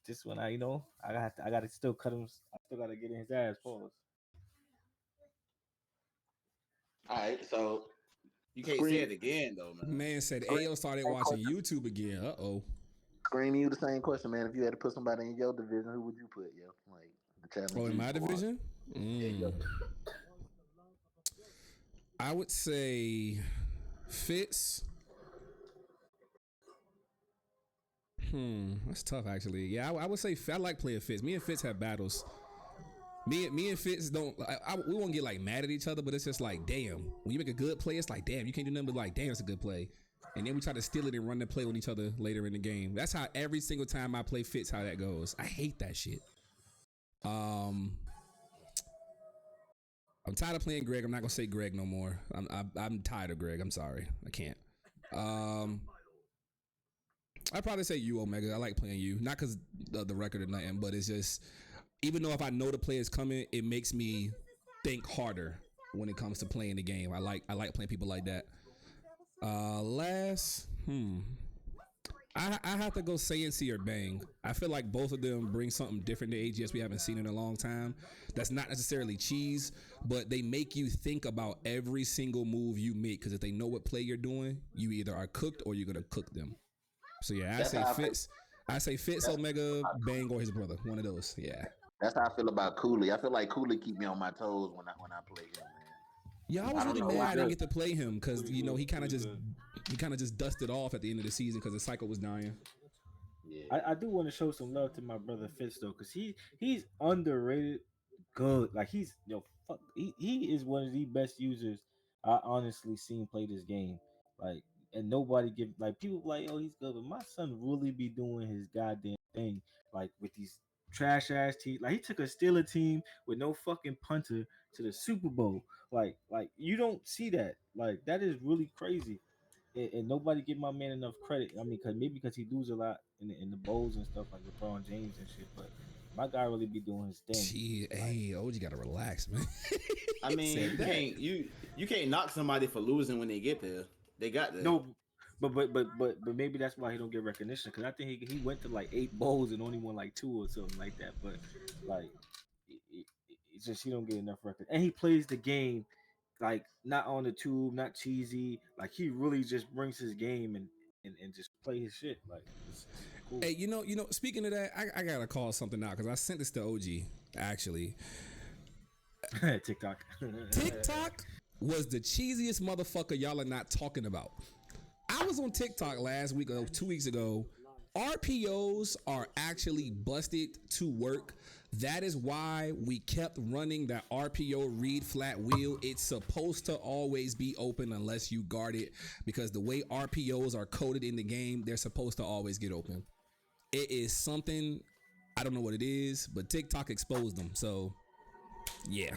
this one I gotta still cut him. I still gotta get in his ass. Pause. All right, so You can't say it again though, man. Man said Ayo started watching YouTube again. Screaming you the same question, man. If you had to put somebody in your division, who would you put, yo? Like the challenge. Oh, in my division? Yeah. I would say Fitz. That's tough actually. Yeah, I would say I like playing Fitz. Me and Fitz have battles. Me and Fitz don't. We won't get like mad at each other, but it's just like, damn. When you make a good play, it's like, damn, you can't do nothing but like, damn, it's a good play. And then we try to steal it and run the play on each other later in the game. That's how every single time I play Fitz, how that goes. I hate that shit. I'm tired of playing Greg. I'm not gonna say Greg no more. I'm tired of Greg. I'm sorry, I can't. I'd probably say you, Omega. I like playing you, not because the record or nothing, but it's just even though if I know the play is coming, it makes me think harder when it comes to playing the game. I like playing people like that. Last, I have to go CNC or Bang. I feel like both of them bring something different to AGS we haven't seen in a long time. That's not necessarily cheese, but they make you think about every single move you make because if they know what play you're doing, you either are cooked or you're gonna cook them. So yeah, I say Fitz, Omega, Bang, or his brother. One of those. Yeah. That's how I feel about Cooley. I feel like Cooley keep me on my toes when I play him, man. Yeah, I was really mad I didn't get to play him because he kind of just dusted off at the end of the season because the cycle was dying. Yeah. I do want to show some love to my brother Fitz though, because he's underrated. Good, like he is one of the best users I honestly seen play this game. Like, and nobody give like people like, oh, he's good, but my son really be doing his goddamn thing. Like with these trash ass teams, like he took a Steeler team with no fucking punter to the Super Bowl. Like you don't see that. Like that is really crazy. And nobody give my man enough credit. I mean, because he does a lot in the bowls and stuff like LeBron James and shit. But my guy really be doing his thing. Gee, hey, OG gotta relax, man. I mean, you can't knock somebody for losing when they get there. They got there. No, but maybe that's why he don't get recognition. Because I think he went to like 8 bowls and only won like 2 or something like that. But like, it's just he don't get enough record. And he plays the game like not on the tube, not cheesy. Like he really just brings his game and just play his shit. Like it's cool. Hey, you know. Speaking of that, I gotta call something out because I sent this to OG actually. TikTok. TikTok was the cheesiest motherfucker y'all are not talking about. I was on TikTok last week or 2 weeks ago. RPOs are actually busted to work. That is why we kept running that RPO read flat wheel. It's supposed to always be open unless you guard it because the way RPOs are coded in the game, they're supposed to always get open. It is something, I don't know what it is, but TikTok exposed them. So, yeah.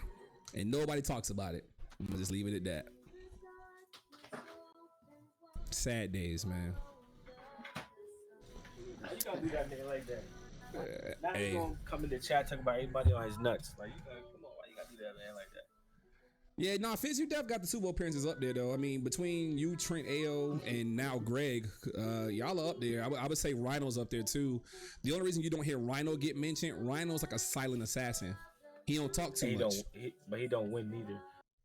And nobody talks about it. I'm going to just leave it at that. Sad days, man. Why you gotta do that nigga like that? Now you gonna come in the chat talking about everybody on his nuts. Like, you gotta, come on, why you gotta do that man like that? Yeah, nah, Fitz, you definitely got the Super Bowl appearances up there, though. I mean, between you, Trent, Ao, and now Greg, y'all are up there. I would say Rhino's up there, too. The only reason you don't hear Rhino get mentioned, Rhino's like a silent assassin. He don't talk too much. But he don't win neither.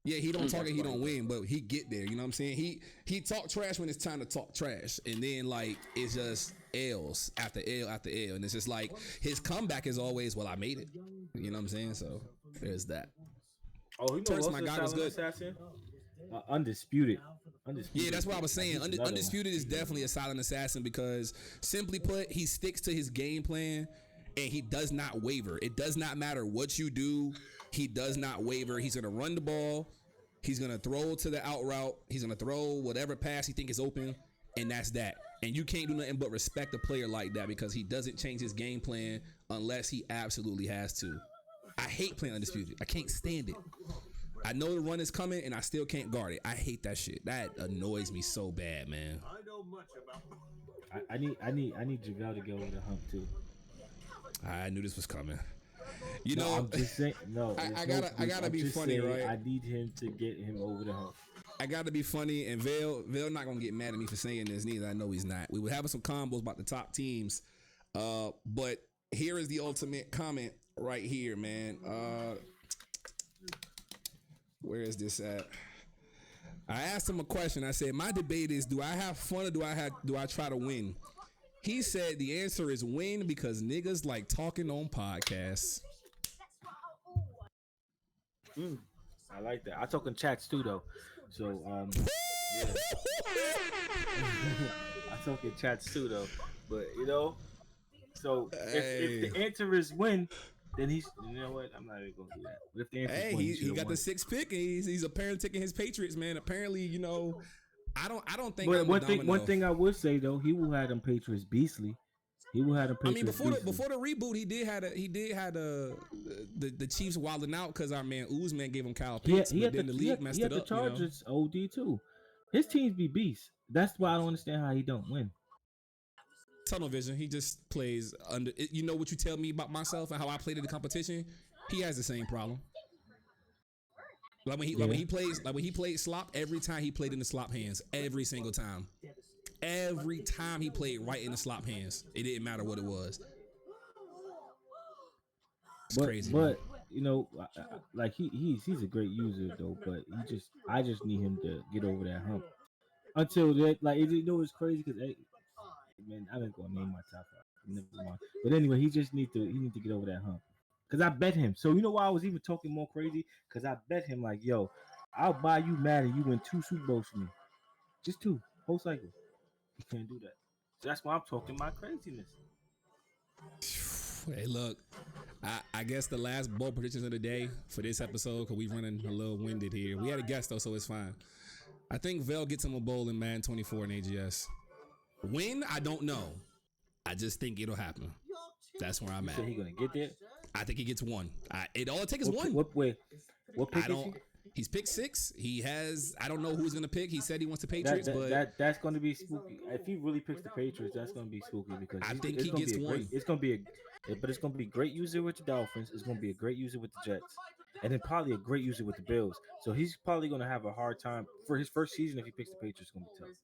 Yeah, he don't talk and he don't win, but he get there. You know what I'm saying? He talk trash when it's time to talk trash, and then like it's just L's after L after L, and it's just like his comeback is always, "Well, I made it." You know what I'm saying? So there's that. Oh, you know Turks, what's my the guy was silent good. assassin? Undisputed. Yeah, that's what I was saying. He's another Undisputed is definitely a silent assassin because, simply put, he sticks to his game plan and he does not waver. It does not matter what you do. He does not waver. He's going to run the ball. He's going to throw to the out route. He's going to throw whatever pass he think is open, and that's that. And you can't do nothing but respect a player like that because he doesn't change his game plan unless he absolutely has to. I hate playing Undisputed. I can't stand it. I know the run is coming, and I still can't guard it. I hate that shit. That annoys me so bad, man. I need JaVale to get over the hump too. I knew this was coming. I'm just saying. No, I gotta be funny, right? I need him to get him over the hump. I gotta be funny, and Vale not gonna get mad at me for saying this neither. I know he's not. We were having some combos about the top teams, but here is the ultimate comment right here, man. Where is this at? I asked him a question. I said, my debate is, do I have fun or do I try to win? He said the answer is win because niggas like talking on podcasts. I like that. I talk in chats too, though. So, yeah. I talk in chats too, though. But so if the answer is win, then he's, you know what? I'm not even gonna do that. But if the answer is win, he got the 6th pick, and he's apparently taking his Patriots, man. Apparently, I don't think. But one thing I would say though, he will have them Patriots beastly. He will have them Patriots. I mean, before the reboot, he did have the Chiefs wilding out because our man Uzman gave him Kyle Pitts, but then the league messed it up. The Chargers OD too. His teams be beasts. That's why I don't understand how he don't win. Tunnel vision. He just plays under. You know what you tell me about myself and how I played in the competition. He has the same problem. Like when he played slop, every time he played in the slop hands, every single time. Every time he played right in the slop hands, it didn't matter what it was. It's crazy. But like he's a great user though. But I just need him to get over that hump. Until that, like, it's crazy because man, I'm not gonna name my top 5. Never mind. But anyway, he need to get over that hump. Cause I bet him. So you know why I was even talking more crazy? Cause I bet him like, yo, I'll buy you Madden. You win 2 Super Bowls for me, just 2 whole cycle. He can't do that. So that's why I'm talking my craziness. Hey, look, I guess the last bold predictions of the day for this episode, because we're running a little winded here. We had a guest though, so it's fine. I think Vel gets him a bowl in Madden 24 and AGS. When? I don't know. I just think it'll happen. That's where I'm at. So he gonna get there? I think he gets 1. All it takes is 1. What pick is he? He's picked 6. He has. I don't know who's gonna pick. He said he wants the Patriots, but that's gonna be spooky. If he really picks the Patriots, that's gonna be spooky because I think he gets 1. It's gonna be a great user with the Dolphins. It's gonna be a great user with the Jets, and then probably a great user with the Bills. So he's probably gonna have a hard time for his first season if he picks the Patriots. It's gonna be tough.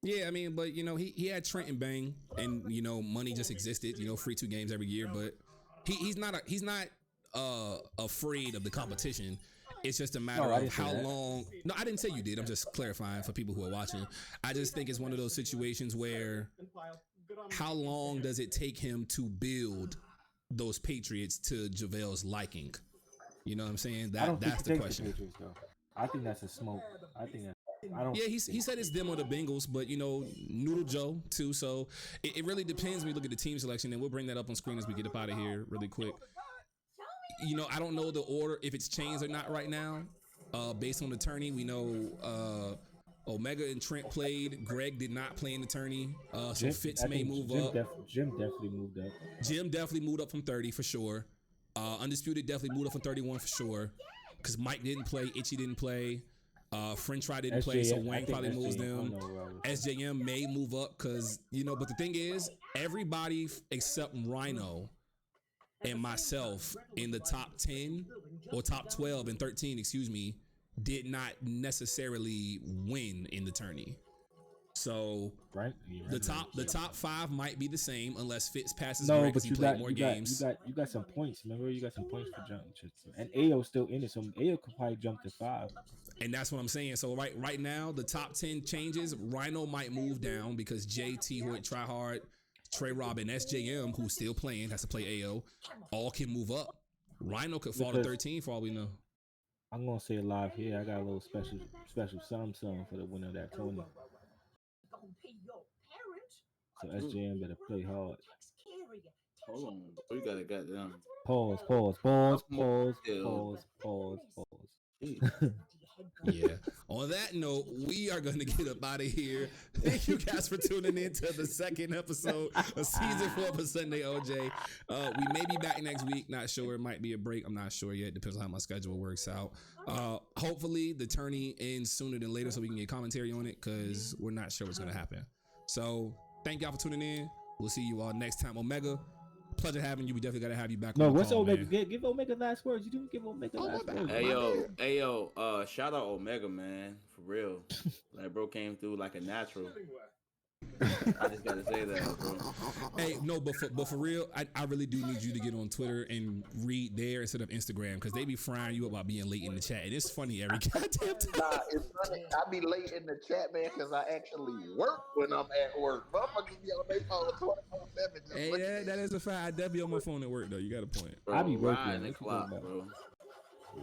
Yeah, I mean, but he had Trent and Bang, and money just existed. Free 2 games every year, but he's not afraid of the competition. It's just a matter of how long. No, I didn't say you did. I'm just clarifying for people who are watching. I just think it's one of those situations where how long does it take him to build those Patriots to JaVale's liking? You know what I'm saying? That's the question. Patriots, I think that's a smoke. Yeah, he said it's them or the Bengals, but Noodle Joe too. So it really depends when we look at the team selection, and we'll bring that up on screen as we get up out of here really quick. I don't know the order if it's changed or not right now. Based on the tourney, we know Omega and Trent played. Greg did not play in the tourney, so Fitz may move up. Jim definitely moved up. Jim definitely moved up from 30 for sure. Undisputed definitely moved up from 31 for sure. Because Mike didn't play, Itchy didn't play. French Fry didn't play, so Wang probably moves them. SJM may move up because but the thing is, everybody except Rhino and myself in the top 10 or top 12 and 13, did not necessarily win in the tourney. So Right? the top 5 might be the same unless Fitz passes No, Greg because but he you played got more you games. got you got some points. Remember, you got some points for jump. And Ayo still in it, so Ayo could probably jump to 5. And that's what I'm saying. So right now, the top 10 changes, Rhino might move down because JT Hoyt, Try Hard, Trey Robin, SJM, who's still playing, has to play AO, all can move up. Rhino could fall to Because- 13 for all we know. I'm gonna say live here. I got a little special something for the winner of that tourney. So SJM better play hard. Hold on, bro. You gotta get down. Pause. Yeah. On that note, we are going to get up out of here. Thank you guys for tuning in to the second episode of season 4 for Sunday OJ. We may be back next week. Not sure. It might be a break. I'm not sure yet. Depends on how my schedule works out. Hopefully the tourney ends sooner than later so we can get commentary on it because we're not sure what's going to happen. So thank y'all for tuning in. We'll see you all next time. Omega, pleasure having you. We definitely got to have you back. No, on the what's call, Omega? man. Give Omega last words. You didn't give Omega last words. Hey yo, shout out Omega, man, for real. Like bro came through like a natural. I just gotta say that, bro. Hey, no, but for real, I really do need you to get on Twitter and read there instead of Instagram because they be frying you up about being late in the chat. And it's funny every goddamn time. Nah, it's funny. I be late in the chat, man, because I actually work when I'm at work. Motherfuckers be on their phone 24/7. Hey, that is a fact. I definitely on my phone at work though. You got a point. Bro, I be working. riding the What you clock, talking about? bro.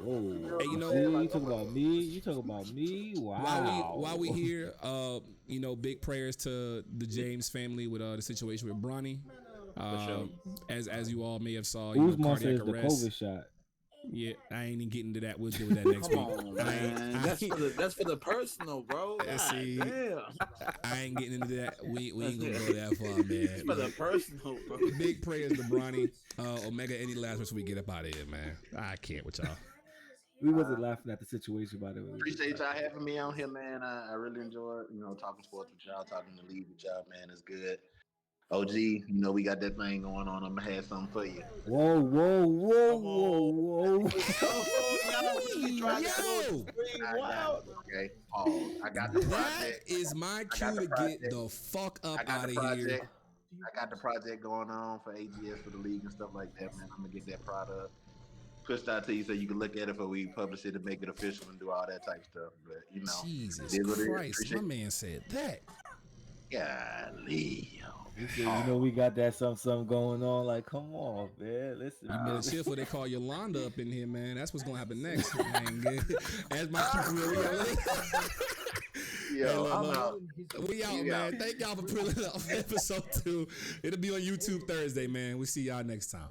Whoa. Hey, you know, you talk about me. You talk about me. Wow. While we here, big prayers to the James family with the situation with Bronny. sure. As you all may have saw, Uzman says cardiac the arrest. COVID shot. Yeah, I ain't even getting to that. We'll deal with that next week. Come on, man. That's for the personal, bro. God See, damn. I ain't getting into that. We ain't gonna go that far, man. It's for the personal, bro. Big prayers to Bronny. Omega, any last words before we get up out of here, man? I can't with y'all. We wasn't laughing at the situation, by the way. Appreciate y'all having me on here, man. I really enjoyed, talking sports with y'all, talking the league with y'all, man. It's good. OG, we got that thing going on. I'm gonna have something for you. Whoa. Yo! Okay, pause. I got the That project. is my cue to get the fuck up out of here. I got the project going on for AGS for the league and stuff like that, man. I'm gonna get that product pushed out to you so you can look at it before we publish it and make it official and do all that type stuff. But Jesus it is what it is. Christ, my Appreciate man said that. Golly. You said, we got that something going on. Like, come on, man. Listen. You better chill before they call Yolanda up in here, man. That's what's gonna happen next. Man, good. As my we out, man. Thank y'all for pulling off episode 2. It'll be on YouTube Thursday, man. We'll see y'all next time.